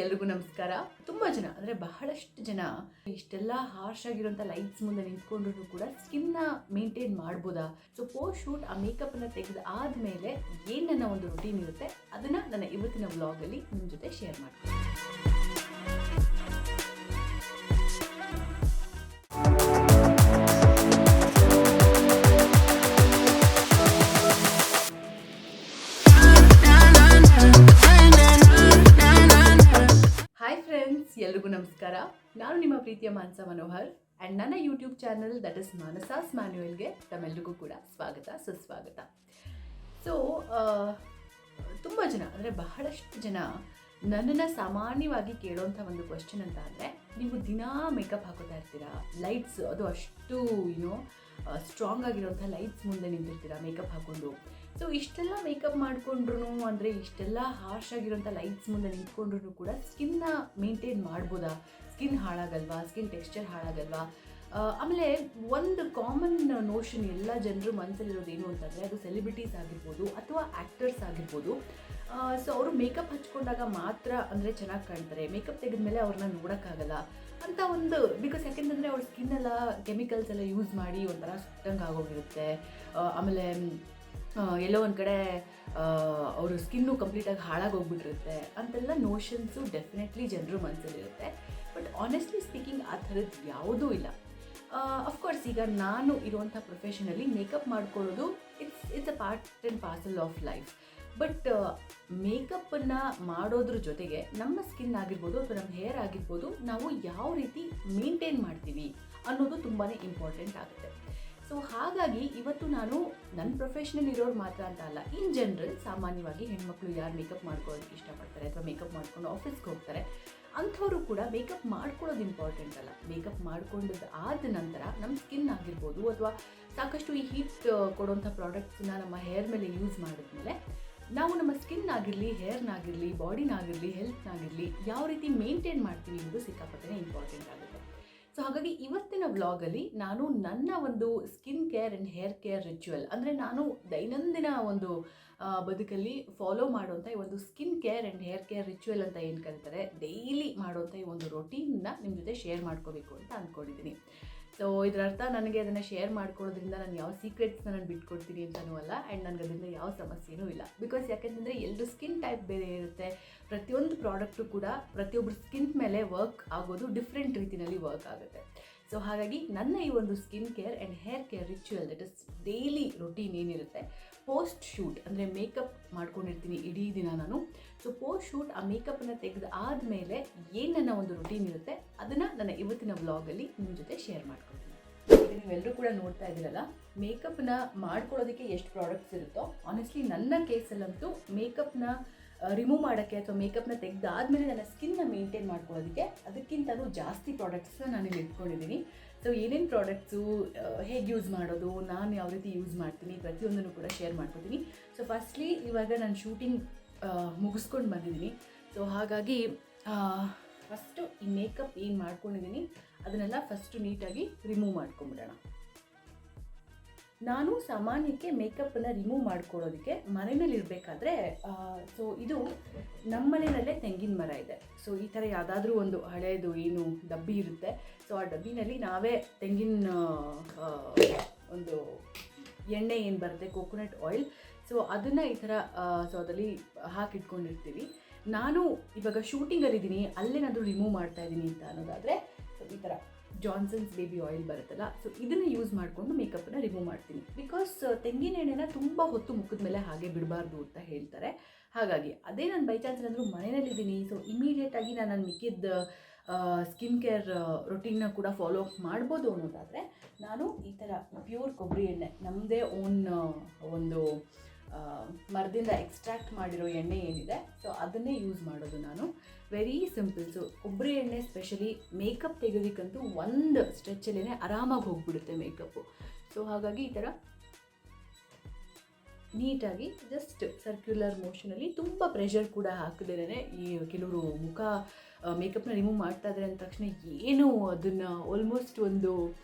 ಎಲ್ರಿಗೂ ನಮಸ್ಕಾರ. ತುಂಬ ಜನ ಅಂದರೆ ಬಹಳಷ್ಟು ಜನ ಇಷ್ಟೆಲ್ಲ ಹಾರ್ಶ್ ಆಗಿರೋಂಥ ಲೈಟ್ಸ್ ಮುಂದೆ ನಿಂತ್ಕೊಂಡ್ರು ಕೂಡ ಸ್ಕಿನ್ನ ಮೇಂಟೈನ್ ಮಾಡ್ಬೋದಾ? ಸೊ ಪೋಸ್ಟ್ ಶೂಟ್ ಆ ಮೇಕಪ್ನ ತೆಗೆದು ಆದಮೇಲೆ ಏನು ನನ್ನ ಒಂದು ರುಟೀನ್ ಇರುತ್ತೆ ಅದನ್ನು ನನ್ನ ಇವತ್ತಿನ ವ್ಲಾಗಲ್ಲಿ ನಿಮ್ಮ ಜೊತೆ ಶೇರ್ ಮಾಡ್ತೀನಿ. ಎಲ್ರಿಗೂ ನಮಸ್ಕಾರ. ನಾನು ನಿಮ್ಮ ಪ್ರೀತಿಯ ಮಾನಸ ಮನೋಹರ್ ಆ್ಯಂಡ್ ನನ್ನ ಯೂಟ್ಯೂಬ್ ಚಾನಲ್ ದಟ್ ಇಸ್ ಮಾನಸಾಸ್ ಮ್ಯಾನ್ಯುಯಲ್ಗೆ ತಮ್ಮೆಲ್ಲರಿಗೂ ಕೂಡ ಸ್ವಾಗತ ಸುಸ್ವಾಗತ. ಸೊ ತುಂಬ ಜನ ಅಂದರೆ ಬಹಳಷ್ಟು ಜನ ನನ್ನನ್ನು ಸಾಮಾನ್ಯವಾಗಿ ಕೇಳೋಂಥ ಒಂದು ಕ್ವಶನ್ ಅಂತ ಅಂದರೆ, ನೀವು ದಿನಾ ಮೇಕಪ್ ಹಾಕೋತಾ ಇರ್ತೀರಾ, ಲೈಟ್ಸ್ ಅದು ಅಷ್ಟು ಸ್ಟ್ರಾಂಗ್ ಆಗಿರೋಂಥ ಲೈಟ್ಸ್ ಮುಂದೆ ನಿಂತಿರ್ತೀರಾ ಮೇಕಪ್ ಹಾಕ್ಕೊಂಡು. ಸೊ ಇಷ್ಟೆಲ್ಲ ಮೇಕಪ್ ಮಾಡಿಕೊಂಡ್ರು ಅಂದರೆ ಇಷ್ಟೆಲ್ಲ ಹಾರ್ಶ್ ಆಗಿರೋಂಥ ಲೈಟ್ಸ್ ಮುಂದೆ ನಿಂತ್ಕೊಂಡ್ರು ಕೂಡ ಸ್ಕಿನ್ನ ಮೇಂಟೈನ್ ಮಾಡ್ಬೋದಾ? ಸ್ಕಿನ್ ಹಾಳಾಗಲ್ವಾ? ಸ್ಕಿನ್ ಟೆಕ್ಸ್ಚರ್ ಹಾಳಾಗಲ್ವಾ? ಆಮೇಲೆ ಒಂದು ಕಾಮನ್ ನೋಷನ್ ಎಲ್ಲ ಜನರು ಮನಸ್ಸಲ್ಲಿರೋದು ಏನು ಅಂತಂದರೆ, ಅದು ಸೆಲೆಬ್ರಿಟೀಸ್ ಆಗಿರ್ಬೋದು ಅಥವಾ ಆ್ಯಕ್ಟರ್ಸ್ ಆಗಿರ್ಬೋದು. ಸೊ ಅವರು ಮೇಕಪ್ ಹಚ್ಕೊಂಡಾಗ ಮಾತ್ರ ಅಂದರೆ ಚೆನ್ನಾಗಿ ಕಾಣ್ತಾರೆ, ಮೇಕಪ್ ತೆಗೆದ್ಮೇಲೆ ಅವ್ರನ್ನ ನೋಡೋಕ್ಕಾಗಲ್ಲ ಅಂತ ಒಂದು, ಬಿಕಾಸ್ ಯಾಕೆಂತಂದರೆ ಅವ್ರ ಸ್ಕಿನ್ನೆಲ್ಲ ಕೆಮಿಕಲ್ಸ್ ಎಲ್ಲ ಯೂಸ್ ಮಾಡಿ ಒಂಥರ ಸುಟ್ಟಂಗೆ ಆಗೋಗಿರುತ್ತೆ. ಆಮೇಲೆ ಎಲ್ಲೋ ಒಂದು ಕಡೆ ಅವರು ಸ್ಕಿನ್ನು ಕಂಪ್ಲೀಟಾಗಿ ಹಾಳಾಗೋಗ್ಬಿಟ್ಟಿರುತ್ತೆ ಅಂತೆಲ್ಲ ನೋಷನ್ಸು ಡೆಫಿನೆಟ್ಲಿ ಜನರು ಮನಸ್ಸಲ್ಲಿರುತ್ತೆ. ಬಟ್ ಆನೆಸ್ಟ್ಲಿ ಸ್ಪೀಕಿಂಗ್ ಆ ಥರದ್ದು ಯಾವುದೂ ಇಲ್ಲ. ಅಫ್ಕೋರ್ಸ್ ಈಗ ನಾನು ಇರುವಂಥ ಪ್ರೊಫೆಷನಲ್ಲಿ ಮೇಕಪ್ ಮಾಡ್ಕೊಳ್ಳೋದು it's a part and parcel of life. But ಮೇಕಪ್ಪನ್ನು ಮಾಡೋದ್ರ ಜೊತೆಗೆ ನಮ್ಮ ಸ್ಕಿನ್ ಆಗಿರ್ಬೋದು ಅಥವಾ ನಮ್ಮ ಹೇರ್ ಆಗಿರ್ಬೋದು ನಾವು ಯಾವ ರೀತಿ ಮೇಂಟೈನ್ ಮಾಡ್ತೀವಿ ಅನ್ನೋದು ತುಂಬಾ ಇಂಪಾರ್ಟೆಂಟ್ ಆಗುತ್ತೆ. ಸೊ ಹಾಗಾಗಿ ಇವತ್ತು ನಾನು ನನ್ನ ಪ್ರೊಫೆಷನಲ್ ಇರೋರು ಮಾತ್ರ ಅಂತ ಅಲ್ಲ, ಇನ್ ಜನರಲ್ ಸಾಮಾನ್ಯವಾಗಿ ಹೆಣ್ಮಕ್ಳು ಯಾರು ಮೇಕಪ್ ಮಾಡ್ಕೊಳ್ಳೋದಕ್ಕೆ ಇಷ್ಟಪಡ್ತಾರೆ ಅಥವಾ ಮೇಕಪ್ ಮಾಡ್ಕೊಂಡು ಆಫೀಸ್ಗೆ ಹೋಗ್ತಾರೆ ಅಂಥವರು ಕೂಡ ಮೇಕಪ್ ಮಾಡ್ಕೊಳ್ಳೋದು ಇಂಪಾರ್ಟೆಂಟ್ ಅಲ್ಲ. ಮೇಕಪ್ ಮಾಡ್ಕೊಂಡದ್ದು ಆದ ನಂತರ ನಮ್ಮ ಸ್ಕಿನ್ ಆಗಿರ್ಬೋದು ಅಥವಾ ಸಾಕಷ್ಟು ಈ ಹೀಟ್ ಕೊಡೋಂಥ ಪ್ರಾಡಕ್ಟ್ಸನ್ನ ನಮ್ಮ ಹೇರ್ ಮೇಲೆ ಯೂಸ್ ಮಾಡಿದ್ಮೇಲೆ ನಾವು ನಮ್ಮ ಸ್ಕಿನ್ ಆಗಿರಲಿ, ಹೇರ್ನಾಗಿರಲಿ, ಬಾಡಿನಾಗಿರಲಿ, ಹೆಲ್ತ್ನಾಗಿರಲಿ ಯಾವ ರೀತಿ ಮೇಂಟೈನ್ ಮಾಡ್ತೀವಿ ಅನ್ನೋದು ಸಿಕ್ಕಾಪಟ್ಟೆ ಇಂಪಾರ್ಟೆಂಟ್ ಆಗುತ್ತೆ. ಸೊ ಹಾಗಾಗಿ ಇವತ್ತಿನ ವ್ಲಾಗಲ್ಲಿ ನಾನು ನನ್ನ ಒಂದು skin care and hair care ritual, ಅಂದರೆ ನಾನು ದೈನಂದಿನ ಒಂದು ಬದುಕಲ್ಲಿ ಫಾಲೋ ಮಾಡುವಂಥ ಈ ಒಂದು skin care and hair care ritual ಅಂತ ಏನು ಕರೀತಾರೆ, ಡೈಲಿ ಮಾಡುವಂಥ ಈ ಒಂದು ರೊಟೀನ್ನ ನಿಮ್ಮ ಜೊತೆ ಶೇರ್ ಮಾಡ್ಕೋಬೇಕು ಅಂತ ಅಂದ್ಕೊಂಡಿದ್ದೀನಿ. ಸೊ ಇದರ ಅರ್ಥ ನನಗೆ ಅದನ್ನು ಶೇರ್ ಮಾಡ್ಕೊಳ್ಳೋದ್ರಿಂದ ನಾನು ಯಾವ ಸೀಕ್ರೆಟ್ಸ್ನ ನಾನು ಬಿಟ್ಕೊಡ್ತೀನಿ ಅಂತಲೂ ಅಲ್ಲ, ಆ್ಯಂಡ್ ನನಗೆ ಅದರಿಂದ ಯಾವ ಸಮಸ್ಯೆನೂ ಇಲ್ಲ. ಬಿಕಾಸ್ ಯಾಕೆಂತಂದರೆ ಎಲ್ಲರೂ ಸ್ಕಿನ್ ಟೈಪ್ ಬೇರೆ ಇರುತ್ತೆ, ಪ್ರತಿಯೊಂದು ಪ್ರಾಡಕ್ಟು ಕೂಡ ಪ್ರತಿಯೊಬ್ಬರು ಸ್ಕಿನ್ ಮೇಲೆ ವರ್ಕ್ ಆಗೋದು ಡಿಫ್ರೆಂಟ್ ರೀತಿಯಲ್ಲಿ ವರ್ಕ್ ಆಗುತ್ತೆ. ಸೊ ಹಾಗಾಗಿ ನನ್ನ ಈ ಒಂದು skin care and hair care ritual that is daily routine ಏನಿರುತ್ತೆ, ಪೋಸ್ಟ್ ಶೂಟ್ ಅಂದರೆ ಮೇಕಪ್ ಮಾಡ್ಕೊಂಡಿರ್ತೀನಿ ಇಡೀ ದಿನ ನಾನು. ಸೊ ಪೋಸ್ಟ್ ಶೂಟ್ ಆ ಮೇಕಪ್ಪನ್ನು ತೆಗೆದು ಆದಮೇಲೆ ಏನು ನನ್ನ ಒಂದು ರೊಟೀನ್ ಇರುತ್ತೆ ಅದನ್ನು ನನ್ನ ಇವತ್ತಿನ ವ್ಲಾಗಲ್ಲಿ ನಿಮ್ಮ ಜೊತೆ ಶೇರ್ ಮಾಡ್ಕೊಳ್ತೀನಿ. ಈಗ ನೀವೆಲ್ಲರೂ ಕೂಡ ನೋಡ್ತಾ ಇದ್ದೀರಲ್ಲ, ಮೇಕಪ್ನ ಮಾಡ್ಕೊಳ್ಳೋದಕ್ಕೆ ಎಷ್ಟು ಪ್ರಾಡಕ್ಟ್ಸ್ ಇರುತ್ತೋ, ಆನೆಸ್ಟ್ಲಿ ನನ್ನ ಕೇಸಲ್ಲಂತೂ ಮೇಕಪ್ನ ರಿಮೂವ್ ಮಾಡೋಕ್ಕೆ ಅಥವಾ ಮೇಕಪ್ನ ತೆಗೆದಾದ್ಮೇಲೆ ನನ್ನ ಸ್ಕಿನ್ನ ಮೇಂಟೈನ್ ಮಾಡ್ಕೊಳ್ಳೋದಕ್ಕೆ ಅದಕ್ಕಿಂತಲೂ ಜಾಸ್ತಿ ಪ್ರಾಡಕ್ಟ್ಸ್ನ ನಾನಿಲ್ಲಿ ಇಟ್ಕೊಂಡಿದ್ದೀನಿ. ಸೊ ಏನೇನು ಪ್ರಾಡಕ್ಟ್ಸು, ಹೇಗೆ ಯೂಸ್ ಮಾಡೋದು, ನಾನು ಯಾವ ರೀತಿ ಯೂಸ್ ಮಾಡ್ತೀನಿ ಪ್ರತಿಯೊಂದನ್ನು ಕೂಡ ಶೇರ್ ಮಾಡ್ಕೊತೀನಿ. ಸೊ ಫಸ್ಟ್ಲಿ ಇವಾಗ ನಾನು ಶೂಟಿಂಗ್ ಮುಗಿಸ್ಕೊಂಡು ಬಂದಿದ್ದೀನಿ. ಸೊ ಹಾಗಾಗಿ ಫಸ್ಟು ಈ ಮೇಕಪ್ ಏನು ಮಾಡ್ಕೊಂಡಿದ್ದೀನಿ ಅದನ್ನೆಲ್ಲ ಫಸ್ಟು ನೀಟಾಗಿ ರಿಮೂವ್ ಮಾಡ್ಕೊಂಬಿಡೋಣ. ನಾನು ಸಾಮಾನ್ಯಕ್ಕೆ ಮೇಕಪ್ಪನ್ನು ರಿಮೂವ್ ಮಾಡ್ಕೊಳ್ಳೋದಕ್ಕೆ ಮನೆಯಲ್ಲಿ ಇರಬೇಕಾದ್ರೆ, ಸೊ ಇದು ನಮ್ಮ ಮನೆಯಲ್ಲೇ ತೆಂಗಿನ ಮರ ಇದೆ. ಸೊ ಈ ಥರ ಯಾವುದಾದ್ರೂ ಒಂದು ಹಳೆಯದು ಏನು ಡಬ್ಬಿ ಇರುತ್ತೆ, ಸೊ ಆ ಡಬ್ಬಿನಲ್ಲಿ ನಾವೇ ತೆಂಗಿನ ಒಂದು ಎಣ್ಣೆ ಏನು ಬರುತ್ತೆ, ಕೋಕೋನಟ್ ಆಯಿಲ್, ಸೊ ಅದನ್ನು ಈ ಥರ ಸೊ ಅದರಲ್ಲಿ ಹಾಕಿಟ್ಕೊಂಡಿರ್ತೀವಿ. ನಾನು ಇವಾಗ ಶೂಟಿಂಗಲ್ಲಿದ್ದೀನಿ, ಅಲ್ಲೇನಾದರೂ ರಿಮೂವ್ ಮಾಡ್ತಾಯಿದ್ದೀನಿ ಅಂತ ಅನ್ನೋದಾದರೆ ಸೊ ಈ ಥರ ಜಾನ್ಸನ್ಸ್ ಬೇಬಿ ಆಯಿಲ್ ಬರುತ್ತಲ್ಲ, ಸೊ ಇದನ್ನು ಯೂಸ್ ಮಾಡಿಕೊಂಡು ಮೇಕಪ್ಪನ್ನು ರಿಮೂವ್ ಮಾಡ್ತೀನಿ. ಬಿಕಾಸ್ ತೆಂಗಿನ ಎಣ್ಣೆನ ತುಂಬ ಹೊತ್ತು ಮುಖದ ಮೇಲೆ ಹಾಗೆ ಬಿಡಬಾರ್ದು ಅಂತ ಹೇಳ್ತಾರೆ. ಹಾಗಾಗಿ ಅದೇ ನಾನು ಬೈ ಚಾನ್ಸ್ ಏನಾದರೂ ಮನೆಯಲ್ಲಿದ್ದೀನಿ, ಸೊ ಇಮಿಡಿಯೇಟಾಗಿ ನಾನು ಮಿಕ್ಕಿದ್ದ ಸ್ಕಿನ್ ಕೇರ್ ರೊಟೀನ್ನ ಕೂಡ ಫಾಲೋ ಅಪ್ ಮಾಡ್ಬೋದು ಅನ್ನೋದಾದರೆ ನಾನು ಈ ಥರ ಪ್ಯೂರ್ ಕೊಬ್ಬರಿ ಎಣ್ಣೆ, ನಮ್ಮದೇ ಓನ್ ಒಂದು ಮರದಿಂದ ಎಕ್ಸ್ಟ್ರಾಕ್ಟ್ ಮಾಡಿರೋ ಎಣ್ಣೆ ಏನಿದೆ, ಸೊ ಅದನ್ನೇ ಯೂಸ್ ಮಾಡೋದು ನಾನು. Very simple. ಸೊ ಕೊಬ್ಬರಿ ಎಣ್ಣೆ ಸ್ಪೆಷಲಿ ಮೇಕಪ್ ತೆಗೆಯೋದಕ್ಕಂತೂ ಒಂದು ಸ್ಟ್ರೆಚ್ಚಲ್ಲೇ ಆರಾಮಾಗಿ ಹೋಗಿಬಿಡುತ್ತೆ ಮೇಕಪ್ಪು. ಸೊ ಹಾಗಾಗಿ ಈ ಥರ ನೀಟಾಗಿ ಜಸ್ಟ್ ಸರ್ಕ್ಯುಲರ್ ಮೋಷನಲ್ಲಿ, ತುಂಬ ಪ್ರೆಷರ್ ಕೂಡ ಹಾಕಿದೇನೆ. ಈ ಕೆಲವರು ಮುಖ ಮೇಕಪ್ನ ರಿಮೂವ್ ಮಾಡ್ತಾ ಇದ್ದಾರೆ ಅಂದ ತಕ್ಷಣ ಏನು ಅದನ್ನು ಆಲ್ಮೋಸ್ಟ್ ಒಂದು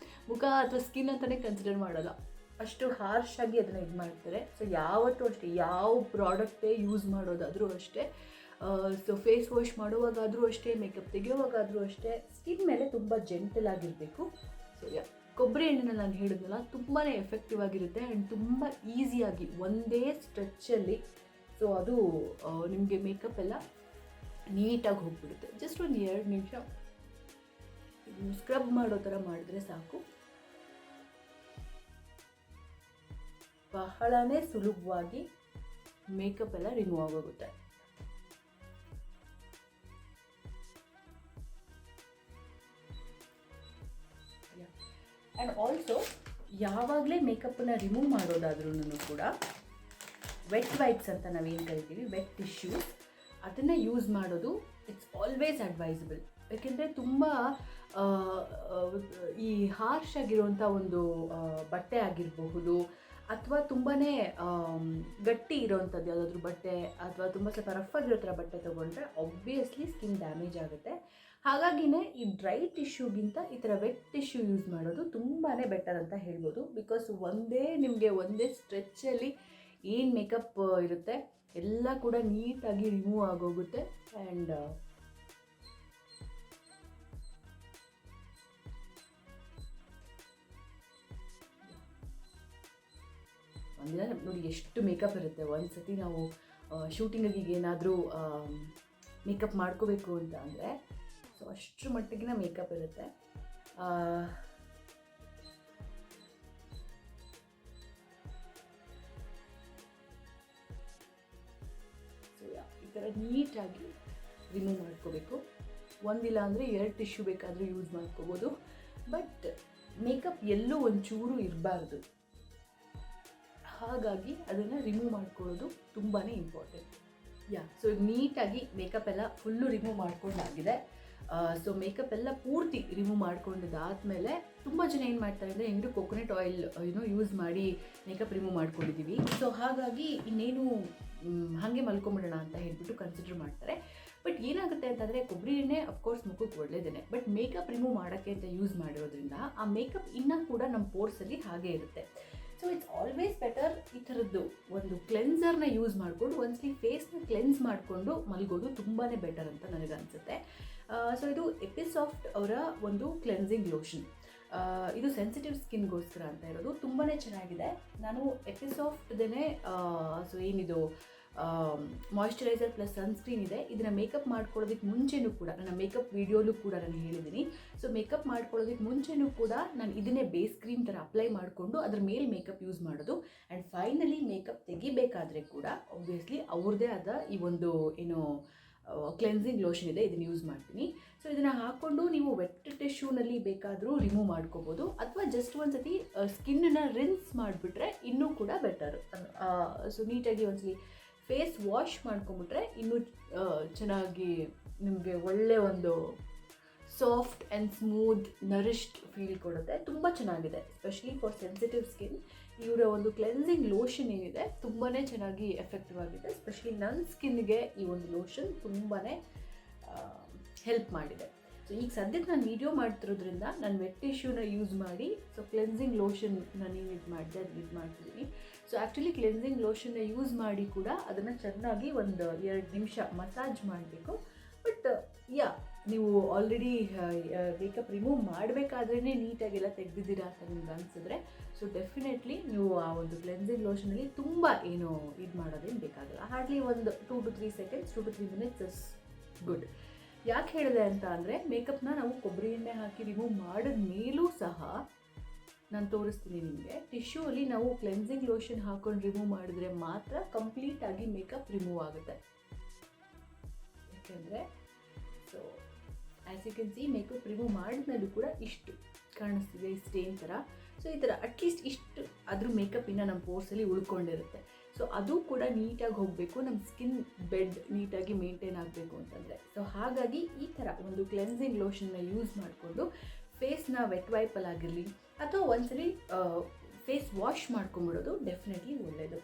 ಮುಖ ಅಥವಾ ಸ್ಕಿನ್ ಅಂತಲೇ ಕನ್ಸಿಡರ್ ಮಾಡೋಲ್ಲ, ಅಷ್ಟು ಹಾರ್ಶಾಗಿ ಅದನ್ನು ಇದು ಮಾಡ್ತಾರೆ. ಸೊ ಯಾವತ್ತೂ ಅಷ್ಟೇ ಯಾವ ಪ್ರಾಡಕ್ಟೇ ಯೂಸ್ ಮಾಡೋದಾದರೂ ಅಷ್ಟೇ ಸೊ ಫೇಸ್ ವಾಶ್ ಮಾಡುವಾಗಾದರೂ ಅಷ್ಟೇ, ಮೇಕಪ್ ತೆಗೆಯುವಾಗಾದರೂ ಅಷ್ಟೇ ಸ್ಕಿನ್ ಮೇಲೆ ತುಂಬ ಜೆಂಟಲ್ ಆಗಿರಬೇಕು. ಸೊ ಕೊಬ್ಬರಿ ಎಣ್ಣೆನ ನಾನು ಹೇಳಿದ್ನಲ್ಲ, ತುಂಬಾ ಎಫೆಕ್ಟಿವ್ ಆಗಿರುತ್ತೆ ಆ್ಯಂಡ್ ತುಂಬ ಈಸಿಯಾಗಿ ಒಂದೇ ಸ್ಟ್ರೆಚ್ಚಲ್ಲಿ ಸೊ ಅದು ನಿಮಗೆ ಮೇಕಪ್ ಎಲ್ಲ ನೀಟಾಗಿ ಹೋಗಿಬಿಡುತ್ತೆ. ಜಸ್ಟ್ ಒಂದು 2 ನಿಮಿಷ ಸ್ಕ್ರಬ್ ಮಾಡೋ ಥರ ಮಾಡಿದ್ರೆ ಸಾಕು, ಬಹಳನೇ ಸುಲಭವಾಗಿ ಮೇಕಪ್ ಎಲ್ಲ ರಿಮೂವ್ ಆಗೋಗುತ್ತೆ. ಆ್ಯಂಡ್ ಆಲ್ಸೋ ಯಾವಾಗಲೇ ಮೇಕಪ್ಪನ್ನು ರಿಮೂವ್ ಮಾಡೋದಾದ್ರೂ ಕೂಡ ವೆಟ್ ವೈಪ್ಸ್ ಅಂತ ನಾವೇನು ಕರಿತೀವಿ, ವೆಟ್ ಟಿಶ್ಯೂಸ್, ಅದನ್ನು ಯೂಸ್ ಮಾಡೋದು ಇಟ್ಸ್ ಆಲ್ವೇಸ್ ಅಡ್ವೈಸಬಲ್. ಯಾಕೆಂದರೆ ತುಂಬ ಈ ಹಾರ್ಶ್ ಆಗಿರುವಂಥ ಒಂದು ಬಟ್ಟೆ ಆಗಿರಬಹುದು, ಅಥವಾ ತುಂಬಾ ಗಟ್ಟಿ ಇರೋವಂಥದ್ದು ಯಾವುದಾದ್ರೂ ಬಟ್ಟೆ, ಅಥವಾ ತುಂಬ ಸ್ವಲ್ಪ ರಫ್ ಆಗಿರೋ ಥರ ಬಟ್ಟೆ ತೊಗೊಂಡ್ರೆ ಆಬ್ವಿಯಸ್ಲಿ ಸ್ಕಿನ್ ಡ್ಯಾಮೇಜ್ ಆಗುತ್ತೆ. ಹಾಗಾಗಿನೇ ಈ ಡ್ರೈ ಟಿಶ್ಯೂಗಿಂತ ಈ ಥರ ವೆಟ್ ಟಿಶ್ಯೂ ಯೂಸ್ ಮಾಡೋದು ತುಂಬಾ ಬೆಟರ್ ಅಂತ ಹೇಳ್ಬೋದು. ಬಿಕಾಸ್ ನಿಮಗೆ ಒಂದೇ ಸ್ಟ್ರೆಚ್ಚಲ್ಲಿ ಏನು ಮೇಕಪ್ ಇರುತ್ತೆ ಎಲ್ಲ ಕೂಡ ನೀಟಾಗಿ ರಿಮೂವ್ ಆಗೋಗುತ್ತೆ. ಆ್ಯಂಡ್ ಒಂದಿನ ನೋಡಿ ಎಷ್ಟು ಮೇಕಪ್ ಇರುತ್ತೆ. ಒಂದು ಸತಿ ನಾವು ಶೂಟಿಂಗಿಗೆ ಏನಾದರೂ ಮೇಕಪ್ ಮಾಡ್ಕೋಬೇಕು ಅಂತ ಅಂದರೆ ಸೊ ಅಷ್ಟರ ಮಟ್ಟಿಗಿನ ಮೇಕಪ್ ಇರುತ್ತೆ. ಸೊ ಈ ಥರ ನೀಟಾಗಿ ರಿಮೂವ್ ಮಾಡ್ಕೋಬೇಕು. ಒಂದಿಲ್ಲ ಅಂದರೆ 2 ಟಿಶ್ಯೂ ಬೇಕಾದರೂ ಯೂಸ್ ಮಾಡ್ಕೋಬೋದು. ಬಟ್ ಮೇಕಪ್ ಎಲ್ಲೂ ಒಂಚೂರು ಇರಬಾರ್ದು, ಹಾಗಾಗಿ ಅದನ್ನು ರಿಮೂವ್ ಮಾಡ್ಕೊಳ್ಳೋದು ತುಂಬಾ ಇಂಪಾರ್ಟೆಂಟ್. ಸೊ ನೀಟಾಗಿ ಮೇಕಪ್ ಎಲ್ಲ ಫುಲ್ಲು ರಿಮೂವ್ ಮಾಡ್ಕೊಂಡಾಗಿದೆ. ಸೊ ಮೇಕಪ್ ಎಲ್ಲ ಪೂರ್ತಿ ರಿಮೂವ್ ಮಾಡ್ಕೊಂಡಿದ್ದಾದಮೇಲೆ ತುಂಬ ಜನ ಏನು ಮಾಡ್ತಾರೆ ಅಂದರೆ, ಹೆಂಗೂ ಕೊಕೊನಟ್ ಆಯಿಲ್ ಯೂಸ್ ಮಾಡಿ ಮೇಕಪ್ ರಿಮೂವ್ ಮಾಡ್ಕೊಂಡಿದ್ದೀವಿ, ಸೊ ಹಾಗಾಗಿ ಇನ್ನೇನು ಹಾಗೆ ಮಲ್ಕೊಂಬಿಡೋಣ ಅಂತ ಹೇಳ್ಬಿಟ್ಟು ಕನ್ಸಿಡರ್ ಮಾಡ್ತಾರೆ. ಬಟ್ ಏನಾಗುತ್ತೆ ಅಂತಂದರೆ, ಕೊಬ್ಬರಿ ಎಣ್ಣೆ ಅಫ್ಕೋರ್ಸ್ ಮುಖಕ್ಕೆ ಒಳ್ಳೆಯದೇ, ಬಟ್ ಮೇಕಪ್ ರಿಮೂವ್ ಮಾಡೋಕ್ಕೆ ಅಂತ ಯೂಸ್ ಮಾಡಿರೋದ್ರಿಂದ ಆ ಮೇಕಪ್ ಇನ್ನೂ ಕೂಡ ನಮ್ಮ ಪೋರ್ಸಲ್ಲಿ ಹಾಗೇ ಇರುತ್ತೆ. ಸೊ ಇಟ್ಸ್ ಆಲ್ವೇಸ್ ಬೆಟರ್ ಈ ಥರದ್ದು ಒಂದು ಕ್ಲೆನ್ಸರ್ನ ಯೂಸ್ ಮಾಡಿಕೊಂಡು ಒಂದ್ಸಲಿ ಫೇಸ್ನ ಕ್ಲೆನ್ಸ್ ಮಾಡಿಕೊಂಡು ಮಲಗೋದು ತುಂಬಾ ಬೆಟರ್ ಅಂತ ನನಗನ್ಸುತ್ತೆ. ಸೊ ಇದು ಎಪಿಸಾಫ್ಟ್ ಅವರ ಒಂದು ಕ್ಲೆನ್ಸಿಂಗ್ ಲೋಷನ್. ಇದು ಸೆನ್ಸಿಟಿವ್ ಸ್ಕಿನ್ಗೋಸ್ಕರ ಅಂತ ಇರೋದು, ತುಂಬಾ ಚೆನ್ನಾಗಿದೆ. ನಾನು ಎಪಿಸಾಫ್ಟ್ದೇ ಸೊ ಏನಿದು ಮಾಯಿಶ್ಚರೈಸರ್ ಪ್ಲಸ್ ಸನ್ಸ್ಕ್ರೀನ್ ಇದೆ, ಇದನ್ನು ಮೇಕಪ್ ಮಾಡ್ಕೊಳ್ಳೋದಕ್ಕೆ ಮುಂಚೆನೂ ಕೂಡ ನನ್ನ ಮೇಕಪ್ ವೀಡಿಯೋಲು ಕೂಡ ನಾನು ಹೇಳಿದ್ದೀನಿ. ಸೊ ಮೇಕಪ್ ಮಾಡ್ಕೊಳ್ಳೋದಕ್ಕೆ ಮುಂಚೆನೂ ಕೂಡ ನಾನು ಇದನ್ನೇ ಬೇಸ್ ಕ್ರೀಮ್ ಥರ ಅಪ್ಲೈ ಮಾಡಿಕೊಂಡು ಅದ್ರ ಮೇಲೆ ಮೇಕಪ್ ಯೂಸ್ ಮಾಡೋದು. ಆ್ಯಂಡ್ ಫೈನಲಿ ಮೇಕಪ್ ತೆಗಿಬೇಕಾದ್ರೆ ಕೂಡ ಆಬ್ವಿಯಸ್ಲಿ ಅವ್ರದ್ದೇ ಆದ ಈ ಒಂದು ಏನು ಕ್ಲೆನ್ಸಿಂಗ್ ಲೋಷನ್ ಇದೆ, ಇದನ್ನು ಯೂಸ್ ಮಾಡ್ತೀನಿ. ಸೊ ಇದನ್ನು ಹಾಕ್ಕೊಂಡು ನೀವು ವೆಟ್ ಟಿಶ್ಯೂನಲ್ಲಿ ಬೇಕಾದರೂ ರಿಮೂವ್ ಮಾಡ್ಕೋಬೋದು, ಅಥವಾ ಜಸ್ಟ್ ಒಂದು ಸತಿ ಸ್ಕಿನ್ನನ್ನು ರಿನ್ಸ್ ಮಾಡಿಬಿಟ್ರೆ ಇನ್ನೂ ಕೂಡ ಬೆಟರು. ಸೊ ನೀಟಾಗಿ ಒಂದ್ಸಲಿ ಫೇಸ್ ವಾಶ್ ಮಾಡ್ಕೊಂಬಿಟ್ರೆ ಇನ್ನೂ ಚೆನ್ನಾಗಿ ನಿಮಗೆ ಒಳ್ಳೆ ಒಂದು soft and smooth nourished feel ಕೊಡುತ್ತೆ. ತುಂಬ ಚೆನ್ನಾಗಿದೆ, ಎಸ್ಪೆಷಲಿ ಫಾರ್ ಸೆನ್ಸಿಟಿವ್ ಸ್ಕಿನ್. ಇವರ ಒಂದು ಕ್ಲೆನ್ಸಿಂಗ್ ಲೋಷನ್ ಏನಿದೆ ತುಂಬಾ ಚೆನ್ನಾಗಿ ಎಫೆಕ್ಟಿವ್ ಆಗಿದೆ. ಎಸ್ಪೆಷಲಿ ನನ್ನ ಸ್ಕಿನ್ಗೆ ಈ ಒಂದು ಲೋಷನ್ ತುಂಬಾ ಹೆಲ್ಪ್ ಮಾಡಿದೆ. ಸೊ ಈಗ ಸದ್ಯಕ್ಕೆ ನಾನು ವೀಡಿಯೋ ಮಾಡ್ತಿರೋದ್ರಿಂದ ನಾನು ವೆಟ್ ಟಿಶ್ಯೂನ ಯೂಸ್ ಮಾಡಿ ಸೊ ಕ್ಲೆನ್ಸಿಂಗ್ ಲೋಷನ್ ನಾನು ಇದು ಮಾಡಿದೆ, ಅದು ಇದು ಮಾಡ್ತಿದ್ದೀನಿ. ಸೊ ಆ್ಯಕ್ಚುಲಿ ಕ್ಲೆನ್ಸಿಂಗ್ ಲೋಷನ್ನ ಯೂಸ್ ಮಾಡಿ ಕೂಡ ಅದನ್ನು ಚೆನ್ನಾಗಿ ಒಂದು 2 ನಿಮಿಷ ಮಸಾಜ್ ಮಾಡಬೇಕು. ಬಟ್ ನೀವು ಆಲ್ರೆಡಿ ಮೇಕಪ್ ರಿಮೂವ್ ಮಾಡಬೇಕಾದ್ರೇ ನೀಟಾಗೆಲ್ಲ ತೆಗೆದಿದ್ದೀರಾ ಅಂತ ನಿಮ್ಗೆ ಅನಿಸಿದ್ರೆ ಸೊ ಡೆಫಿನೆಟ್ಲಿ ನೀವು ಆ ಒಂದು ಕ್ಲೆನ್ಸಿಂಗ್ ಲೋಷನಲ್ಲಿ ತುಂಬ ಏನು ಇದು ಮಾಡೋದೇನು ಬೇಕಾಗಲ್ಲ. ಹಾರ್ಡ್ಲಿ ಒಂದು 2 to 3 seconds, 2 to 3 minutes is good. ಯಾಕೆ ಹೇಳಿದೆ ಅಂತ ಅಂದರೆ, ಮೇಕಪ್ನ ನಾವು ಕೊಬ್ಬರಿ ಎಣ್ಣೆ ಹಾಕಿ ರಿಮೂವ್ ಮಾಡಿದ ಮೇಲೂ ಸಹ ನಾನು ತೋರಿಸ್ತೀನಿ ನಿಮಗೆ, ಟಿಶ್ಯೂ ಅಲ್ಲಿ ನಾವು ಕ್ಲೆನ್ಸಿಂಗ್ ಲೋಷನ್ ಹಾಕೊಂಡು ರಿಮೂವ್ ಮಾಡಿದ್ರೆ ಮಾತ್ರ ಕಂಪ್ಲೀಟಾಗಿ ಮೇಕಪ್ ರಿಮೂವ್ ಆಗುತ್ತೆ. ಯಾಕೆಂದರೆ so as you can see makeup remove ಮಾಡಿದ್ಮೇಲೂ ಕೂಡ ಇಷ್ಟು ಕಾಣಿಸ್ತಿದೆ, ಸ್ಟೇನ್ ಥರ. ಸೊ ಈ ಥರ ಅಟ್ಲೀಸ್ಟ್ ಇಷ್ಟು ಅದ್ರ ಮೇಕಪ್ ಇನ್ನು ನಮ್ಮ ಪೋರ್ಸಲ್ಲಿ ಉಳ್ಕೊಂಡಿರುತ್ತೆ. ಸೊ ಅದು ಕೂಡ ನೀಟಾಗಿ ಹೋಗಬೇಕು, ನಮ್ಮ ಸ್ಕಿನ್ ಬೆಡ್ ನೀಟಾಗಿ ಮೇಂಟೈನ್ ಆಗಬೇಕು ಅಂತಂದರೆ. ಸೊ ಹಾಗಾಗಿ ಈ ಥರ ಒಂದು ಕ್ಲೆನ್ಸಿಂಗ್ ಲೋಷನ್ನ ಯೂಸ್ ಮಾಡಿಕೊಂಡು ಫೇಸ್ನ ವೆಟ್ ವೈಪಲ್ಲಾಗಿರಲಿ ಅಥವಾ ಒಂದ್ಸಲಿ ಫೇಸ್ ವಾಶ್ ಮಾಡ್ಕೊಂಬಿಡೋದು ಡೆಫಿನೆಟ್ಲಿ ಒಳ್ಳೆಯದು.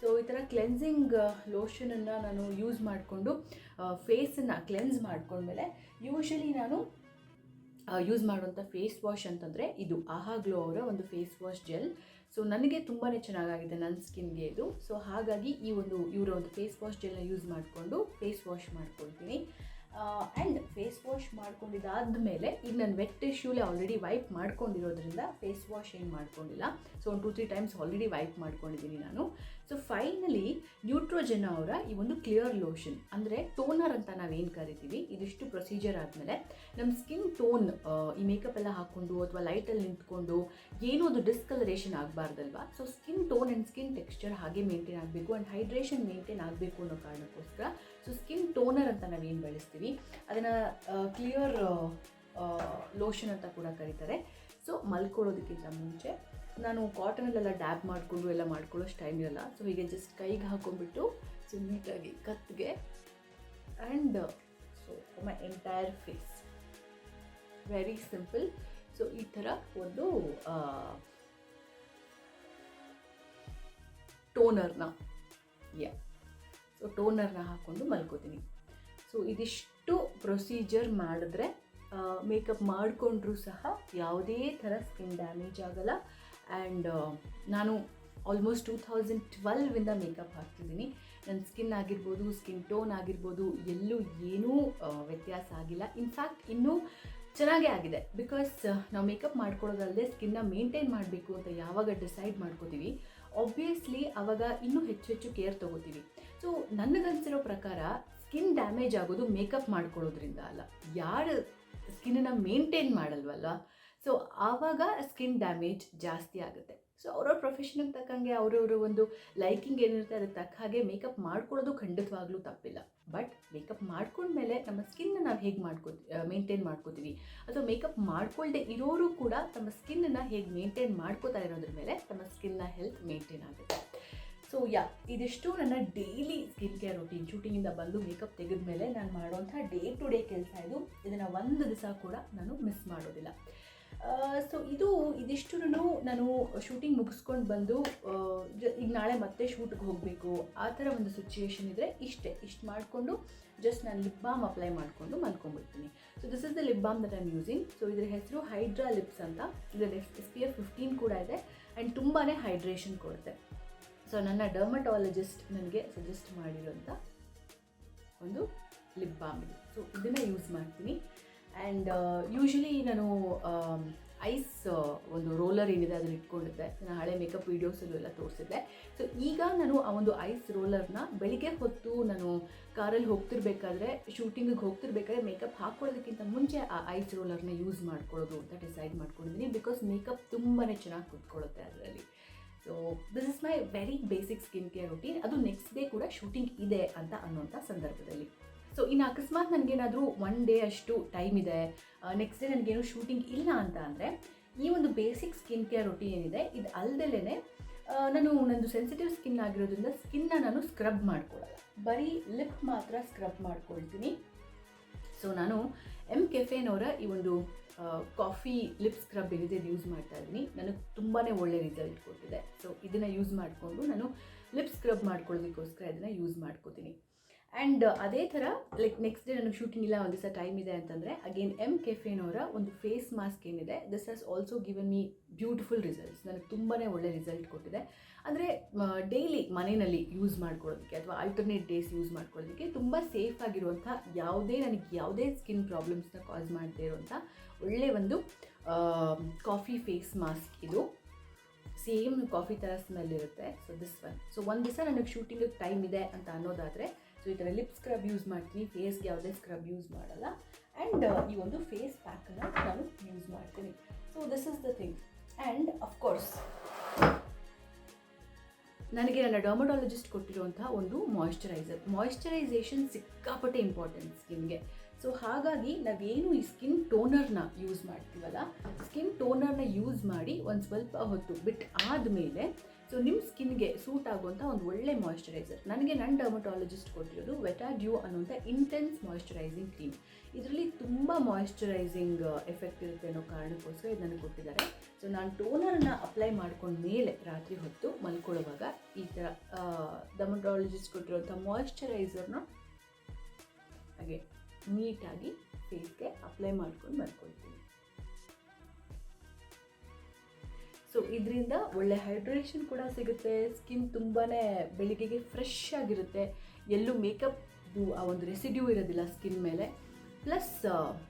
ಸೊ ಈ ಥರ ಕ್ಲೆನ್ಸಿಂಗ್ ಲೋಷನನ್ನು ನಾನು ಯೂಸ್ ಮಾಡಿಕೊಂಡು ಫೇಸನ್ನು ಕ್ಲೆನ್ಸ್ ಮಾಡ್ಕೊಂಡ್ಮೇಲೆ ಯೂಶಲಿ ನಾನು ಯೂಸ್ ಮಾಡುವಂಥ ಫೇಸ್ ವಾಶ್ ಅಂತಂದರೆ ಇದು ಆಹಾ ಗ್ಲೋ ಅವರ ಒಂದು ಫೇಸ್ ವಾಶ್ ಜೆಲ್. ಸೊ ನನಗೆ ತುಂಬಾ ಚೆನ್ನಾಗಾಗಿದೆ ನನ್ನ ಸ್ಕಿನ್ಗೆ ಇದು. ಸೊ ಹಾಗಾಗಿ ಇವರ ಒಂದು ಫೇಸ್ ವಾಶ್ ಜೆಲ್ನ ಯೂಸ್ ಮಾಡಿಕೊಂಡು ಫೇಸ್ ವಾಶ್ ಮಾಡ್ಕೊಳ್ತೀನಿ. ಆ್ಯಂಡ್ ಫೇಸ್ ವಾಶ್ ಮಾಡ್ಕೊಂಡಿದ್ದಾದಮೇಲೆ ಈಗ ನಾನು ವೆಟ್ ಟಿಶ್ಯೂಲೆ ಆಲ್ರೆಡಿ ವೈಪ್ ಮಾಡ್ಕೊಂಡಿರೋದ್ರಿಂದ ಫೇಸ್ ವಾಶ್ ಏನು ಮಾಡ್ಕೊಂಡಿಲ್ಲ. ಸೊ ಒಂದು 2-3 ಟೈಮ್ಸ್ ಆಲ್ರೆಡಿ ವೈಪ್ ಮಾಡ್ಕೊಂಡಿದ್ದೀನಿ ನಾನು. ಸೊ ಫೈನಲಿ ನ್ಯೂಟ್ರೋಜೆನಾ ಅವರ ಈ ಒಂದು ಕ್ಲಿಯರ್ ಲೋಷನ್ ಅಂದರೆ ಟೋನರ್ ಅಂತ ನಾವೇನು ಕರಿತೀವಿ, ಇದಿಷ್ಟು ಪ್ರೊಸೀಜರ್ ಆದಮೇಲೆ ನಮ್ಮ ಸ್ಕಿನ್ ಟೋನ್ ಈ ಮೇಕಪ್ ಎಲ್ಲ ಹಾಕ್ಕೊಂಡು ಅಥವಾ ಲೈಟಲ್ಲಿ ನಿಂತ್ಕೊಂಡು ಏನೋ ಅದು ಡಿಸ್ಕಲರೇಷನ್ ಆಗಬಾರ್ದಲ್ವಾ. So skin tone and skin texture ಹಾಗೆ ಮೇಂಟೈನ್ ಆಗಬೇಕು ಆ್ಯಂಡ್ ಹೈಡ್ರೇಷನ್ ಮೇಂಟೈನ್ ಆಗಬೇಕು ಅನ್ನೋ ಕಾರಣಕ್ಕೋಸ್ಕರ ಸೊ ಸ್ಕಿನ್ ಟೋನರ್ ಅಂತ ನಾವೇನು ಬಳಸ್ತೀವಿ ಅದನ್ನು ಕ್ಲಿಯರ್ ಲೋಷನ್ ಅಂತ ಕೂಡ ಕರೀತಾರೆ. ಸೊ ಮಲ್ಕೊಳ್ಳೋದಕ್ಕಿಂತ ಮುಂಚೆ ನಾನು ಕಾಟನಲ್ಲೆಲ್ಲ ಡ್ಯಾಬ್ ಮಾಡಿಕೊಂಡು ಎಲ್ಲ ಮಾಡ್ಕೊಳ್ಳೋಷ್ಟು ಟೈಮ್ ಇರಲ್ಲ. ಸೊ ಹೀಗೆ ಜಸ್ಟ್ ಕೈಗೆ ಹಾಕೊಂಡ್ಬಿಟ್ಟು ಸೊ ನೀಟಾಗಿ ಕತ್ತಿಗೆ and so my entire face, very simple. So ಈ ಥರ ಒಂದು ಟೋನರ್ನ ಹಾಕ್ಕೊಂಡು ಮಲ್ಕೋತೀನಿ. ಸೊ ಇದಿಷ್ಟು ಪ್ರೊಸೀಜರ್ ಮಾಡಿದ್ರೆ ಮೇಕಪ್ ಮಾಡಿಕೊಂಡ್ರೂ ಸಹ ಯಾವುದೇ ಥರ ಸ್ಕಿನ್ ಡ್ಯಾಮೇಜ್ ಆಗಲ್ಲ. ಆ್ಯಂಡ್ ನಾನು ಆಲ್ಮೋಸ್ಟ್ 2012ಇಂದ ಮೇಕಪ್ ಹಾಕ್ತಿದ್ದೀನಿ. ನನ್ನ ಸ್ಕಿನ್ ಆಗಿರ್ಬೋದು, ಸ್ಕಿನ್ ಟೋನ್ ಆಗಿರ್ಬೋದು, ಎಲ್ಲೂ ಏನೂ ವ್ಯತ್ಯಾಸ ಆಗಿಲ್ಲ. ಇನ್ಫ್ಯಾಕ್ಟ್ ಇನ್ನೂ ಚೆನ್ನಾಗೇ ಆಗಿದೆ. ಬಿಕಾಸ್ ನಾವು ಮೇಕಪ್ ಮಾಡ್ಕೊಳ್ಳೋದಲ್ಲದೆ ಸ್ಕಿನ್ನ ಮೇಂಟೈನ್ ಮಾಡಬೇಕು ಅಂತ ಯಾವಾಗ ಡಿಸೈಡ್ ಮಾಡ್ಕೋತೀವಿ ಆಬ್ವಿಯಸ್ಲಿ ಆವಾಗ ಇನ್ನೂ ಹೆಚ್ಚು ಕೇರ್ ತೊಗೋತೀವಿ. ಸೊ ನನಗನ್ಸಿರೋ ಪ್ರಕಾರ ಸ್ಕಿನ್ ಡ್ಯಾಮೇಜ್ ಆಗೋದು ಮೇಕಪ್ ಮಾಡ್ಕೊಳ್ಳೋದ್ರಿಂದ ಅಲ್ಲ, ಯಾರು ಸ್ಕಿನ್ನನ್ನು ಮೇಂಟೈನ್ ಮಾಡಲ್ವಲ್ಲ ಸೊ ಆವಾಗ ಸ್ಕಿನ್ ಡ್ಯಾಮೇಜ್ ಜಾಸ್ತಿ ಆಗುತ್ತೆ. ಸೊ ಅವ್ರವ್ರ ಪ್ರೊಫೆಷನ್ಗೆ ತಕ್ಕಂಗೆ ಅವ್ರವ್ರ ಒಂದು ಲೈಕಿಂಗ್ ಏನಿರುತ್ತೆ ಅದಕ್ಕೆ ತಕ್ಕ ಹಾಗೆ ಮೇಕಪ್ ಮಾಡ್ಕೊಳ್ಳೋದು ಖಂಡಿತವಾಗ್ಲೂ ತಪ್ಪಿಲ್ಲ. ಬಟ್ ಮೇಕಪ್ ಮಾಡ್ಕೊಂಡ್ಮೇಲೆ ನಮ್ಮ ಸ್ಕಿನ್ನ ನಾವು ಹೇಗೆ ಮೇಂಟೈನ್ ಮಾಡ್ಕೋತೀವಿ ಅಥವಾ ಮೇಕಪ್ ಮಾಡ್ಕೊಳ್ಳದೆ ಇರೋರು ಕೂಡ ತಮ್ಮ ಸ್ಕಿನ್ನನ್ನು ಹೇಗೆ ಮೇಂಟೈನ್ ಮಾಡ್ಕೋತಾ ಇರೋದ್ರ ಮೇಲೆ ತಮ್ಮ ಸ್ಕಿನ್ನ ಹೆಲ್ತ್ ಮೇಂಟೈನ್ ಆಗುತ್ತೆ. ಸೊ ಇದಿಷ್ಟು ನನ್ನ ಡೈಲಿ ಸ್ಕಿನ್ ಕೇರ್ ರೂಟೀನ್. ಶೂಟಿಂಗಿಂದ ಬಂದು ಮೇಕಪ್ ತೆಗೆದ ಮೇಲೆ ನಾನು ಮಾಡುವಂಥ ಡೇ ಟು ಡೇ ಕೆಲಸ ಇದು. ಇದನ್ನು ಒಂದು ದಿವಸ ಕೂಡ ನಾನು ಮಿಸ್ ಮಾಡೋದಿಲ್ಲ. ಸೊ ಇದಿಷ್ಟು ನಾನು ಶೂಟಿಂಗ್ ಮುಗಿಸ್ಕೊಂಡು ಬಂದು ಈಗ ನಾಳೆ ಮತ್ತೆ ಶೂಟ್ಗೆ ಹೋಗಬೇಕು ಆ ಥರ ಒಂದು ಸಿಚುಯೇಷನ್ ಇದ್ದರೆ ಇಷ್ಟು ಮಾಡಿಕೊಂಡು ಜಸ್ಟ್ ನಾನು ಲಿಪ್ ಬಾಮ್ ಅಪ್ಲೈ ಮಾಡಿಕೊಂಡು ಮಲ್ಕೊಂಡ್ಬಿಡ್ತೀನಿ. So this is the lip balm that I am using. So ಇದರ ಹೆಸರು ಹೈಡ್ರಾ ಲಿಪ್ಸ್ ಅಂತ. ಇದರ SPF 15 ಕೂಡ ಇದೆ ಆ್ಯಂಡ್ ತುಂಬಾ ಹೈಡ್ರೇಷನ್ ಕೊಡುತ್ತೆ. ಸೊ ನನ್ನ ಡರ್ಮಟಾಲಜಿಸ್ಟ್ ನನಗೆ ಸಜೆಸ್ಟ್ ಮಾಡಿರೋಂಥ ಒಂದು ಲಿಪ್ ಬಾಮ್ ಇದು. ಸೊ ಇದನ್ನು ಯೂಸ್ ಮಾಡ್ತೀನಿ. ಆ್ಯಂಡ್ ಯೂಶ್ವಲಿ ನಾನು ಐಸ್ ಒಂದು ರೋಲರ್ ಏನಿದೆ ಅದನ್ನು ಇಟ್ಕೊಂಡಿದ್ದೆ. ನಾನು ಹಳೆ ಮೇಕಪ್ ವೀಡಿಯೋಸಲ್ಲೂ ಎಲ್ಲ ತೋರಿಸಿದ್ದೆ. ಸೊ ಈಗ ನಾನು ಆ ಒಂದು ಐಸ್ ರೋಲರ್ನ ಬೆಳಿಗ್ಗೆ ಹೊತ್ತು ನಾನು ಕಾರಲ್ಲಿ ಹೋಗ್ತಿರ್ಬೇಕಾದ್ರೆ, ಶೂಟಿಂಗಿಗೆ ಹೋಗ್ತಿರ್ಬೇಕಾದ್ರೆ ಮೇಕಪ್ ಹಾಕ್ಕೊಳ್ಳೋದಕ್ಕಿಂತ ಮುಂಚೆ ಆ ಐಸ್ ರೋಲರ್ನ ಯೂಸ್ ಮಾಡ್ಕೊಳ್ಳೋದು ಅಂತ ಡಿಸೈಡ್ ಮಾಡ್ಕೊಂಡಿದ್ದೀನಿ. ಬಿಕಾಸ್ ಮೇಕಪ್ ತುಂಬಾ ಚೆನ್ನಾಗಿ ಕೂತ್ಕೊಳ್ಳುತ್ತೆ ಅದರಲ್ಲಿ. So this is my very basic skin care routine. ಅದು ನೆಕ್ಸ್ಟ್ ಡೇ ಕೂಡ ಶೂಟಿಂಗ್ ಇದೆ ಅಂತ ಅನ್ನೋಂಥ ಸಂದರ್ಭದಲ್ಲಿ. ಸೊ ಇನ್ನು ಅಕಸ್ಮಾತ್ ನನಗೇನಾದರೂ 1 ಡೇ ಅಷ್ಟು ಟೈಮ್ ಇದೆ, ನೆಕ್ಸ್ಟ್ ಡೇ ನನಗೇನು ಶೂಟಿಂಗ್ ಇಲ್ಲ ಅಂತ ಅಂದರೆ ಈ ಒಂದು ಬೇಸಿಕ್ ಸ್ಕಿನ್ ಕೇರ್ ರೂಟೀನ್ ಏನಿದೆ ಇದು ಅಲ್ಲದಲೇ ನಂದು ಸೆನ್ಸಿಟಿವ್ ಸ್ಕಿನ್ ಆಗಿರೋದ್ರಿಂದ ಸ್ಕಿನ್ನ ನಾನು ಸ್ಕ್ರಬ್ ಮಾಡ್ಕೊಳ್ಳಲ್ಲ, ಬರೀ ಲಿಪ್ ಮಾತ್ರ ಸ್ಕ್ರಬ್ ಮಾಡ್ಕೊಳ್ತೀನಿ. ಸೊ ನಾನು ಕೆಫೆನವರ ಈ ಒಂದು ಕಾಫಿ ಲಿಪ್ ಸ್ಕ್ರಬ್ ಏನಿದೆ ಇದು ಯೂಸ್ ಮಾಡ್ತಾ ಇದ್ದೀನಿ. ನನಗೆ ತುಂಬಾ ಒಳ್ಳೆ ರಿಸಲ್ಟ್ ಕೊಟ್ಟಿದೆ. ಸೊ ಇದನ್ನು ಯೂಸ್ ಮಾಡಿಕೊಂಡು ನಾನು ಲಿಪ್ ಸ್ಕ್ರಬ್ ಮಾಡ್ಕೊಳ್ಳೋದಕ್ಕೋಸ್ಕರ ಇದನ್ನು ಯೂಸ್ ಮಾಡ್ಕೋತೀನಿ. ಆ್ಯಂಡ್ ಅದೇ ಥರ ನೆಕ್ಸ್ಟ್ ಡೇ ನನಗೆ ಶೂಟಿಂಗ್ ಇಲ್ಲ, ಒಂದು ದಿವಸ ಟೈಮ್ ಇದೆ ಅಂತಂದರೆ ಅಗೇನ್ ಕೆಫೆನವರ ಒಂದು ಫೇಸ್ ಮಾಸ್ಕ್ ಏನಿದೆ this has also given me beautiful results. ನನಗೆ ತುಂಬಾ ಒಳ್ಳೆ ರಿಸಲ್ಟ್ ಕೊಟ್ಟಿದೆ. ಅಂದರೆ ಡೈಲಿ ಮನೆಯಲ್ಲಿ ಯೂಸ್ ಮಾಡ್ಕೊಳ್ಳೋದಕ್ಕೆ ಅಥವಾ ಆಲ್ಟರ್ನೇಟ್ ಡೇಸ್ ಯೂಸ್ ಮಾಡ್ಕೊಳ್ಳೋದಕ್ಕೆ ತುಂಬ ಸೇಫ್ ಆಗಿರುವಂಥ ನನಗೆ ಯಾವುದೇ ಸ್ಕಿನ್ ಪ್ರಾಬ್ಲಮ್ಸ್ನ ಕಾಸ್ ಮಾಡದೇ ಇರುವಂಥ ಒಳ್ಳೆಯ ಒಂದು ಕಾಫಿ ಫೇಸ್ ಮಾಸ್ಕ್ ಇದು. ಸೇಮ್ ಕಾಫಿ ಥರ ಸ್ಮೆಲ್ ಇರುತ್ತೆ. So this one. ಸೊ ಒಂದು ದಿವಸ ನನಗೆ ಶೂಟಿಂಗಿಗೆ ಟೈಮ್ ಇದೆ ಅಂತ ಅನ್ನೋದಾದರೆ ಸೊ ಈ ಥರ ಲಿಪ್ ಸ್ಕ್ರಬ್ ಯೂಸ್ ಮಾಡ್ತೀನಿ, ಫೇಸ್ಗೆ ಯಾವುದೇ ಸ್ಕ್ರಬ್ ಯೂಸ್ ಮಾಡಲ್ಲ. ಆ್ಯಂಡ್ ಈ ಒಂದು ಫೇಸ್ ಪ್ಯಾಕನ್ನು ನಾನು ಯೂಸ್ ಮಾಡ್ತೀನಿ. So this is the thing. And of course ನನಗೆ ನನ್ನ ಡರ್ಮಟಾಲಜಿಸ್ಟ್ ಕೊಟ್ಟಿರುವಂಥ ಒಂದು ಮಾಯಿಶ್ಚರೈಸೇಷನ್ ಸಿಕ್ಕಾಪಟ್ಟೆ ಇಂಪಾರ್ಟೆಂಟ್ ಸ್ಕಿನ್ಗೆ. ಸೊ ಹಾಗಾಗಿ ನಾವೇನು ಈ ಸ್ಕಿನ್ ಟೋನರ್ನ ಯೂಸ್ ಮಾಡ್ತೀವಲ್ಲ, ಸ್ಕಿನ್ ಟೋನರ್ನ ಯೂಸ್ ಮಾಡಿ ಒಂದು ಸ್ವಲ್ಪ ಹೊತ್ತು ಬಿಟ್ಟು ಆದಮೇಲೆ ಸೊ ನಿಮ್ಮ ಸ್ಕಿನ್ಗೆ ಸೂಟ್ ಆಗುವಂಥ ಒಂದು ಒಳ್ಳೆ ಮಾಯಿಶ್ಚರೈಸರ್ ನನಗೆ ನನ್ನ ಡರ್ಮಟಾಲಜಿಸ್ಟ್ ಕೊಟ್ಟಿರೋದು ವೆಟಾಡ್ಯೂ ಅನ್ನುವಂಥ ಇಂಟೆನ್ಸ್ ಮಾಯಿಶ್ಚರೈಸಿಂಗ್ ಕ್ರೀಮ್. ಇದರಲ್ಲಿ ತುಂಬ ಮಾಯಿಶ್ಚರೈಸಿಂಗ್ ಎಫೆಕ್ಟ್ ಇರುತ್ತೆ ಅನ್ನೋ ಕಾರಣಕ್ಕೋಸ್ಕರ ಇದು ನನಗೆ ಕೊಟ್ಟಿದ್ದಾರೆ. ಸೊ ನಾನು ಟೋನರನ್ನು ಅಪ್ಲೈ ಮಾಡ್ಕೊಂಡ ಮೇಲೆ ರಾತ್ರಿ ಹೊತ್ತು ಮಲ್ಕೊಳ್ಳುವಾಗ ಈ ಥರ ಡರ್ಮಟಾಲಜಿಸ್ಟ್ ಕೊಟ್ಟಿರೋಂಥ ಮಾಯಿಶ್ಚರೈಸರ್ನ ಹಾಗೆ ನೀಟಾಗಿ ಫೇಸ್ಗೆ ಅಪ್ಲೈ ಮಾಡ್ಕೊಂಡು ಮಲ್ಕೊಳ್ತೀನಿ. ಸೊ ಇದರಿಂದ ಒಳ್ಳೆ ಹೈಡ್ರೇಷನ್ ಕೂಡ ಸಿಗುತ್ತೆ, ಸ್ಕಿನ್ ತುಂಬಾ ಬೆಳಿಗ್ಗೆಗೆ ಫ್ರೆಶ್ ಆಗಿರುತ್ತೆ, ಎಲ್ಲೂ ಮೇಕಪ್ದು ಆ ಒಂದು ರೆಸಿಡ್ಯೂ ಇರೋದಿಲ್ಲ ಸ್ಕಿನ್ ಮೇಲೆ. ಪ್ಲಸ್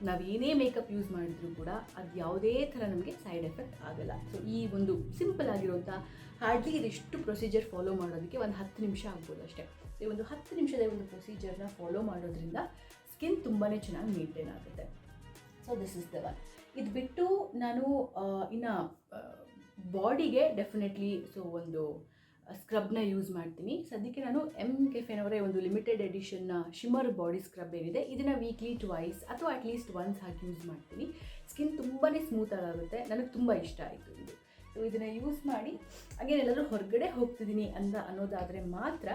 ನಾವು ಏನೇ ಮೇಕಪ್ ಯೂಸ್ ಮಾಡಿದ್ರೂ ಕೂಡ ಅದು ಯಾವುದೇ ಥರ ನಮಗೆ ಸೈಡ್ ಎಫೆಕ್ಟ್ ಆಗಲ್ಲ. ಸೊ ಈ ಒಂದು ಸಿಂಪಲ್ ಆಗಿರುವಂಥ ಹಾರ್ಡ್ಲಿ ಇದಿಷ್ಟು ಪ್ರೊಸೀಜರ್ ಫಾಲೋ ಮಾಡೋದಕ್ಕೆ ಒಂದು 10 ನಿಮಿಷ ಆಗ್ಬೋದು ಅಷ್ಟೇ. ಈ ಒಂದು 10 ನಿಮಿಷದ ಒಂದು ಪ್ರೊಸೀಜರ್ನ ಫಾಲೋ ಮಾಡೋದ್ರಿಂದ ಸ್ಕಿನ್ ತುಂಬಾ ಚೆನ್ನಾಗಿ ಮೇಂಟೈನ್ ಆಗುತ್ತೆ. So this is the one. ಇದು ಬಿಟ್ಟು ನಾನು ಇನ್ನು ಬಾಡಿಗೆ ಡೆಫಿನೆಟ್ಲಿ ಸೊ ಒಂದು ಸ್ಕ್ರಬ್ನ ಯೂಸ್ ಮಾಡ್ತೀನಿ. ಸದ್ಯಕ್ಕೆ ನಾನು ಕೆಫೆನವರೇ ಒಂದು ಲಿಮಿಟೆಡ್ ಎಡಿಷನ್ನ ಶಿಮರ್ ಬಾಡಿ ಸ್ಕ್ರಬ್ ಏನಿದೆ ಇದನ್ನು ವೀಕ್ಲಿ ಟ್ವೈಸ್ ಅಥವಾ ಅಟ್ಲೀಸ್ಟ್ ಒನ್ಸ್ ಹಾಕಿ ಯೂಸ್ ಮಾಡ್ತೀನಿ. ಸ್ಕಿನ್ ತುಂಬಾ ಸ್ಮೂತಾಗುತ್ತೆ, ನನಗೆ ತುಂಬ ಇಷ್ಟ ಆಯಿತು ಇದು. ಸೊ ಇದನ್ನು ಯೂಸ್ ಮಾಡಿ ಹಾಗೇನು ಎಲ್ಲರೂ ಹೊರಗಡೆ ಹೋಗ್ತಿದ್ದೀನಿ ಅನ್ನೋದಾದರೆ ಮಾತ್ರ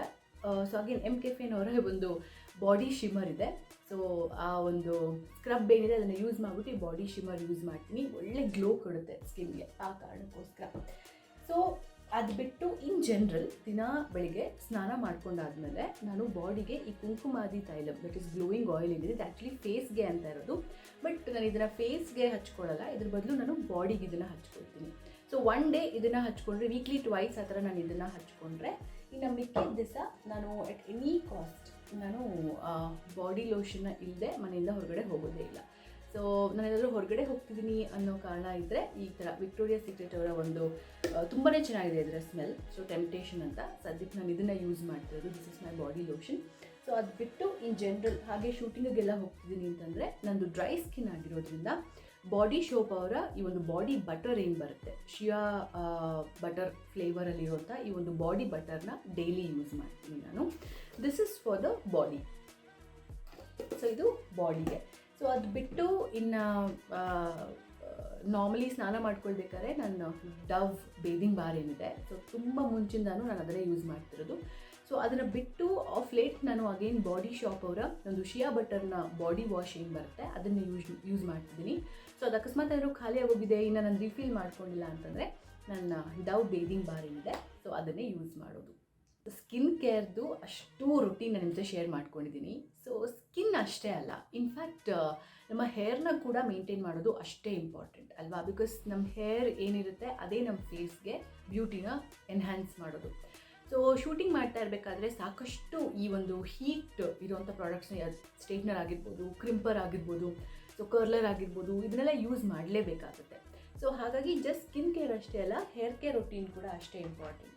ಸೊ ಅಗೇನ್ ಕೆಫೆನವರ ಒಂದು ಬಾಡಿ ಶಿಮರ್ ಇದೆ. ಸೊ ಆ ಒಂದು ಸ್ಕ್ರಬ್ ಏನಿದೆ ಅದನ್ನು ಯೂಸ್ ಮಾಡಿಬಿಟ್ಟು ಈ ಬಾಡಿ ಶಿಮರ್ ಯೂಸ್ ಮಾಡ್ತೀನಿ. ಒಳ್ಳೆ ಗ್ಲೋ ಕೊಡುತ್ತೆ ಸ್ಕಿನ್ಗೆ, ಆ ಕಾರಣಕ್ಕೋಸ್ಕರ. ಸೊ ಅದು ಬಿಟ್ಟು ಇನ್ ಜನರಲ್ ದಿನ ಬೆಳಿಗ್ಗೆ ಸ್ನಾನ ಮಾಡ್ಕೊಂಡಾದ್ಮೇಲೆ ನಾನು ಬಾಡಿಗೆ ಈ Kumkumadi Tailam that is glowing oil ಏನಿದೆ ಇದು ಆ್ಯಕ್ಚುಲಿ ಫೇಸ್ಗೆ ಅಂತ ಇರೋದು, ಬಟ್ ನಾನು ಇದನ್ನು ಫೇಸ್ಗೆ ಹಚ್ಕೊಳ್ಳಲ್ಲ, ಇದ್ರ ಬದಲು ನಾನು ಬಾಡಿಗೆ ಇದನ್ನು ಹಚ್ಕೊಳ್ತೀನಿ. ಸೊ ಒನ್ ಡೇ ಇದನ್ನು ಹಚ್ಕೊಂಡ್ರೆ ವೀಕ್ಲಿ ಟ್ವೈಸ್ ಆ ಥರ ನಾನು ಇದನ್ನು ಹಚ್ಕೊಂಡ್ರೆ ಇನ್ನು ಮಿಕ್ಕಿದ ದಿವಸ ನಾನು ಎಟ್ ಎನಿ ಕಾಸ್ಟ್ ನಾನು ಬಾಡಿ ಲೋಷನ್ನ ಇಲ್ಲದೆ ಮನೆಯಿಂದ ಹೊರಗಡೆ ಹೋಗೋದೇ ಇಲ್ಲ. ಸೊ ನಾನೇನಾದರೂ ಹೊರಗಡೆ ಹೋಗ್ತಿದ್ದೀನಿ ಅನ್ನೋ ಕಾರಣ ಇದ್ದರೆ ಈ ಥರ ವಿಕ್ಟೋರಿಯಾ ಸೀಕ್ರೆಟ್ ಅವರ ಒಂದು ತುಂಬಾ ಚೆನ್ನಾಗಿದೆ ಇದರ ಸ್ಮೆಲ್. ಸೊ ಟೆಂಪ್ಟೇಷನ್ ಅಂತ ಸದ್ಯಕ್ಕೆ ನಾನು ಇದನ್ನು ಯೂಸ್ ಮಾಡ್ತಿರೋದು. This is my body lotion. So ಅದು ಬಿಟ್ಟು ಇನ್ ಜನರಲ್ ಹಾಗೆ ಶೂಟಿಂಗಿಗೆಲ್ಲ ಹೋಗ್ತಿದ್ದೀನಿ ಅಂತಂದರೆ ನಂದು ಡ್ರೈ ಸ್ಕಿನ್ ಆಗಿರೋದ್ರಿಂದ ಬಾಡಿ ಶೋಪ್ ಅವರ ಈ ಒಂದು ಬಾಡಿ ಬಟರ್ ಏನು ಬರುತ್ತೆ, ಶಿಯಾ ಬಟರ್ ಫ್ಲೇವರಲ್ಲಿರುವಂಥ ಈ ಒಂದು ಬಾಡಿ ಬಟರ್ನ ಡೈಲಿ ಯೂಸ್ ಮಾಡ್ತೀನಿ ನಾನು. This is for the body. So ಇದು ಬಾಡಿಗೆ. ಸೊ ಅದು ಬಿಟ್ಟು ಇನ್ನು ನಾರ್ಮಲಿ ಸ್ನಾನ ಮಾಡ್ಕೊಳ್ಬೇಕಾದ್ರೆ ನಾನು ಡವ್ ಬೇದಿಂಗ್ ಬಾರ್ ಏನಿದೆ ಸೊ ತುಂಬ ಮುಂಚಿಂದಾನು ನಾನು ಅದನ್ನೇ ಯೂಸ್ ಮಾಡ್ತಿರೋದು. ಸೊ ಅದನ್ನು ಬಿಟ್ಟು ಆಫ್ ಲೇಟ್ ನಾನು ಅಗೇನ್ ಬಾಡಿ ಶಾಪ್ ಅವರ ಒಂದು ಶಿಯಾ ಬಟರ್ನ ಬಾಡಿ ವಾಶ್ ಏನು ಬರುತ್ತೆ ಅದನ್ನು ಯೂಸ್ ಮಾಡ್ತಿದ್ದೀನಿ. ಸೊ ಅದು ಅಕಸ್ಮಾತ್ ಏನಾದರೂ ಖಾಲಿ ಆಗೋಗಿದೆ ಇನ್ನು ನಾನು ರಿಫಿಲ್ ಮಾಡ್ಕೊಂಡಿಲ್ಲ ಅಂತಂದರೆ ನನ್ನ ಡವ್ ಬೇದಿಂಗ್ ಬಾರ್ ಏನಿದೆ ಸೊ ಅದನ್ನೇ ಯೂಸ್ ಮಾಡೋದು. ಸ್ಕಿನ್ ಕೇರ್ದು ಅಷ್ಟು ರೊಟೀನ್ ನನ್ನ ಜೊತೆ ಶೇರ್ ಮಾಡ್ಕೊಂಡಿದ್ದೀನಿ. ಸೊ ಸ್ಕಿನ್ ಅಷ್ಟೇ ಅಲ್ಲ, ಇನ್ಫ್ಯಾಕ್ಟ್ ನಮ್ಮ ಹೇರ್ನ ಕೂಡ ಮೇಂಟೈನ್ ಮಾಡೋದು ಅಷ್ಟೇ ಇಂಪಾರ್ಟೆಂಟ್ ಅಲ್ವಾ? ಬಿಕಾಸ್ ನಮ್ಮ ಹೇರ್ ಏನಿರುತ್ತೆ ಅದೇ ನಮ್ಮ ಫೇಸ್ಗೆ ಬ್ಯೂಟಿನ ಎನ್ಹ್ಯಾನ್ಸ್ ಮಾಡೋದು. ಸೊ ಶೂಟಿಂಗ್ ಮಾಡ್ತಾ ಇರಬೇಕಾದ್ರೆ ಸಾಕಷ್ಟು ಈ ಒಂದು ಹೀಟ್ ಇರುವಂಥ ಪ್ರಾಡಕ್ಟ್ಸ್ನ ಸ್ಟ್ರೈಟ್ನರ್ ಆಗಿರ್ಬೋದು, ಕ್ರಿಂಪರ್ ಆಗಿರ್ಬೋದು, ಸೊ ಕರ್ಲರ್ ಆಗಿರ್ಬೋದು ಇದನ್ನೆಲ್ಲ ಯೂಸ್ ಮಾಡಲೇಬೇಕಾಗುತ್ತೆ. ಸೊ ಹಾಗಾಗಿ ಜಸ್ಟ್ ಸ್ಕಿನ್ ಕೇರ್ ಅಷ್ಟೇ ಅಲ್ಲ, ಹೇರ್ ಕೇರ್ ರೊಟೀನ್ ಕೂಡ ಅಷ್ಟೇ ಇಂಪಾರ್ಟೆಂಟ್.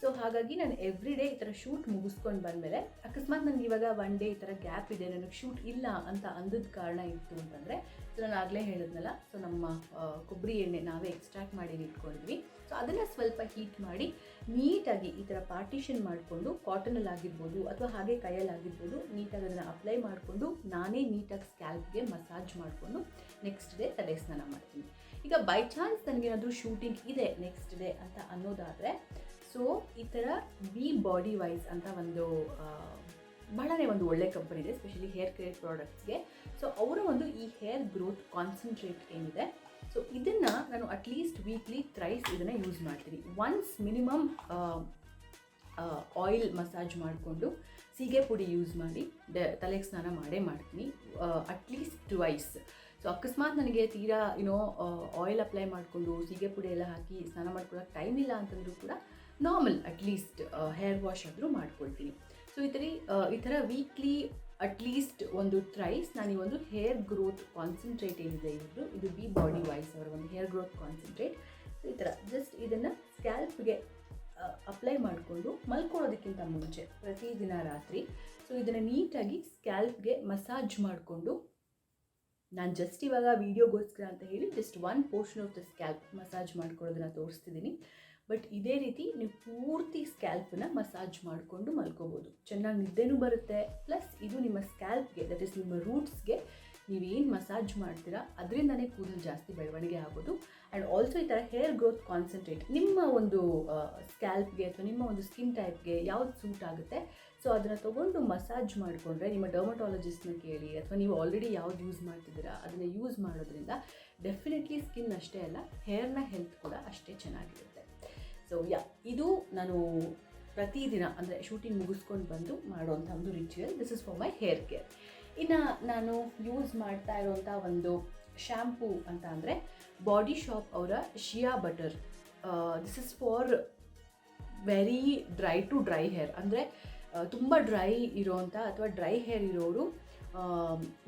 ಸೊ ಹಾಗಾಗಿ ನಾನು ಎವ್ರಿ ಡೇ ಈ ಥರ ಶೂಟ್ ಮುಗಿಸ್ಕೊಂಡು ಬಂದಮೇಲೆ ಅಕಸ್ಮಾತ್ ನನಗೆ ಇವಾಗ ಒನ್ ಡೇ ಈ ಥರ ಗ್ಯಾಪ್ ಇದೆ, ನನಗೆ ಶೂಟ್ ಇಲ್ಲ ಅಂತ ಅಂದದ ಕಾರಣ ಇತ್ತು ಅಂತಂದರೆ ಸೊ ನಾನು ಆಗಲೇ ಹೇಳಿದ್ನಲ್ಲ, ಸೊ ನಮ್ಮ ಕೊಬ್ಬರಿ ಎಣ್ಣೆ ನಾವೇ ಎಕ್ಸ್ಟ್ರಾಕ್ಟ್ ಮಾಡಿ ಇಟ್ಕೊಂಡಿದ್ವಿ. ಸೊ ಅದನ್ನು ಸ್ವಲ್ಪ ಹೀಟ್ ಮಾಡಿ ನೀಟಾಗಿ ಈ ಥರ ಪಾರ್ಟಿಷನ್ ಮಾಡಿಕೊಂಡು ಕಾಟನಲ್ಲಿ ಆಗಿರ್ಬೋದು ಅಥವಾ ಹಾಗೆ ಕೈಯಲ್ಲಾಗಿರ್ಬೋದು ನೀಟಾಗಿ ಅದನ್ನು ಅಪ್ಲೈ ಮಾಡಿಕೊಂಡು ನಾನೇ ನೀಟಾಗಿ ಸ್ಕ್ಯಾಲ್ಪ್ಗೆ ಮಸಾಜ್ ಮಾಡಿಕೊಂಡು ನೆಕ್ಸ್ಟ್ ಡೇ ತಲೆ ಸ್ನಾನ ಮಾಡ್ತೀನಿ. ಈಗ ಬೈ ಚಾನ್ಸ್ ನನಗೇನಾದರೂ ಶೂಟಿಂಗ್ ಇದೆ ನೆಕ್ಸ್ಟ್ ಡೇ ಅಂತ ಅನ್ನೋದಾದರೆ ಸೊ ಈ ಥರ ವಿ ಬಾಡಿ ವೈಸ್ ಅಂತ ಒಂದು ಬಹಳನೇ ಒಂದು ಒಳ್ಳೆ ಕಂಪನಿ ಇದೆ, ಸ್ಪೆಷಲಿ ಹೇರ್ ಕೇರ್ ಪ್ರಾಡಕ್ಟ್ಸ್ಗೆ. ಸೊ ಅವರ ಒಂದು ಈ ಹೇರ್ ಗ್ರೋತ್ ಕಾನ್ಸಂಟ್ರೇಟ್ ಏನಿದೆ ಸೊ ಇದನ್ನು ನಾನು ಅಟ್ಲೀಸ್ಟ್ ವೀಕ್ಲಿ ಥ್ರೈಸ್ ಇದನ್ನು ಯೂಸ್ ಮಾಡ್ತೀನಿ. ಒನ್ಸ್ ಮಿನಿಮಮ್ ಆಯಿಲ್ ಮಸಾಜ್ ಮಾಡಿಕೊಂಡು ಸೀಗೆ ಪುಡಿ ಯೂಸ್ ಮಾಡಿ ತಲೆಗೆ ಸ್ನಾನ ಮಾಡೇ ಮಾಡ್ತೀನಿ ಅಟ್ಲೀಸ್ಟ್ ಟ್ವೈಸ್. ಸೊ ಅಕಸ್ಮಾತ್ ನನಗೆ ತೀರಾ ಆಯಿಲ್ ಅಪ್ಲೈ ಮಾಡಿಕೊಂಡು ಸೀಗೆ ಪುಡಿ ಎಲ್ಲ ಹಾಕಿ ಸ್ನಾನ ಮಾಡ್ಕೊಳ್ಳೋಕೆ ಟೈಮ್ ಇಲ್ಲ ಅಂತಂದರೂ ಕೂಡ ನಾರ್ಮಲ್ ಅಟ್ಲೀಸ್ಟ್ ಹೇರ್ ವಾಶ್ ಆದರೂ ಮಾಡ್ಕೊಳ್ತೀನಿ. ಸೊ ಈ ಥರ ವೀಕ್ಲಿ ಅಟ್ಲೀಸ್ಟ್ ಒಂದು ಥ್ರೈಸ್ ನಾನು ಈ ಒಂದು ಹೇರ್ ಗ್ರೋತ್ ಕಾನ್ಸಂಟ್ರೇಟ್ ಏನಿದೆ ಇದು ಬಿ ಬಾಡಿ ವೈಸ್ ಅವರ ಒಂದು ಹೇರ್ ಗ್ರೋತ್ ಕಾನ್ಸಂಟ್ರೇಟ್. ಸೊ ಈ ಥರ ಜಸ್ಟ್ ಇದನ್ನು ಸ್ಕ್ಯಾಲ್ಪ್ಗೆ ಅಪ್ಲೈ ಮಾಡಿಕೊಂಡು ಮಲ್ಕೊಳ್ಳೋದಕ್ಕಿಂತ ಮುಂಚೆ ಪ್ರತಿದಿನ ರಾತ್ರಿ ಸೊ ಇದನ್ನು ನೀಟಾಗಿ ಸ್ಕ್ಯಾಲ್ಪ್ಗೆ ಮಸಾಜ್ ಮಾಡಿಕೊಂಡು ನಾನು ಜಸ್ಟ್ ಇವಾಗ ವೀಡಿಯೋಗೋಸ್ಕರ ಅಂತ ಹೇಳಿ just one portion of the scalp massage ಮಾಡ್ಕೊಳ್ಳೋದನ್ನು ತೋರಿಸ್ತಿದ್ದೀನಿ. ಬಟ್ ಇದೇ ರೀತಿ ನೀವು ಪೂರ್ತಿ ಸ್ಕ್ಯಾಲ್ಪನ್ನ ಮಸಾಜ್ ಮಾಡಿಕೊಂಡು ಮಲ್ಕೋಬೋದು, ಚೆನ್ನಾಗಿ ನಿದ್ದೆನೂ ಬರುತ್ತೆ. ಪ್ಲಸ್ ಇದು ನಿಮ್ಮ ಸ್ಕ್ಯಾಲ್ಪ್ಗೆ ದಟ್ ಈಸ್ ನಿಮ್ಮ ರೂಟ್ಸ್ಗೆ ನೀವೇನು ಮಸಾಜ್ ಮಾಡ್ತೀರಾ ಅದರಿಂದನೇ ಕೂದಲು ಜಾಸ್ತಿ ಬೆಳವಣಿಗೆ ಆಗೋದು. ಆ್ಯಂಡ್ ಆಲ್ಸೋ ಈ ಥರ ಹೇರ್ ಗ್ರೋತ್ ಕಾನ್ಸಂಟ್ರೇಟ್ ನಿಮ್ಮ ಒಂದು ಸ್ಕ್ಯಾಲ್ಪ್ಗೆ ಅಥವಾ ನಿಮ್ಮ ಒಂದು ಸ್ಕಿನ್ ಟೈಪ್ಗೆ ಯಾವ್ದು ಸೂಟ್ ಆಗುತ್ತೆ ಸೊ ಅದನ್ನು ತೊಗೊಂಡು ಮಸಾಜ್ ಮಾಡಿಕೊಂಡ್ರೆ ನಿಮ್ಮ ಡರ್ಮಟಾಲಜಿಸ್ಟ್ನ ಕೇಳಿ ಅಥವಾ ನೀವು ಆಲ್ರೆಡಿ ಯಾವ್ದು ಯೂಸ್ ಮಾಡ್ತಿದ್ದೀರಾ ಅದನ್ನು ಯೂಸ್ ಮಾಡೋದ್ರಿಂದ ಡೆಫಿನೆಟ್ಲಿ ಸ್ಕಿನ್ ಅಷ್ಟೇ ಅಲ್ಲ ಹೇರ್ನ ಹೆಲ್ತ್ ಕೂಡ ಅಷ್ಟೇ ಚೆನ್ನಾಗಿರುತ್ತೆ. ಸೊ ಇದು ನಾನು ಪ್ರತಿದಿನ ಅಂದರೆ ಶೂಟಿಂಗ್ ಮುಗಿಸ್ಕೊಂಡು ಬಂದು ಮಾಡೋವಂಥ ಒಂದು ritual. This is for my hair care. ಇನ್ನು ನಾನು ಯೂಸ್ ಮಾಡ್ತಾ ಇರೋವಂಥ ಒಂದು ಶ್ಯಾಂಪೂ ಅಂತ ಅಂದರೆ ಬಾಡಿ ಶಾಪ್ ಅವರ shea butter this is for very dry to dry hair, ಅಂದರೆ ತುಂಬ ಡ್ರೈ ಇರೋವಂಥ ಅಥವಾ ಡ್ರೈ ಹೇರ್ ಇರೋರು,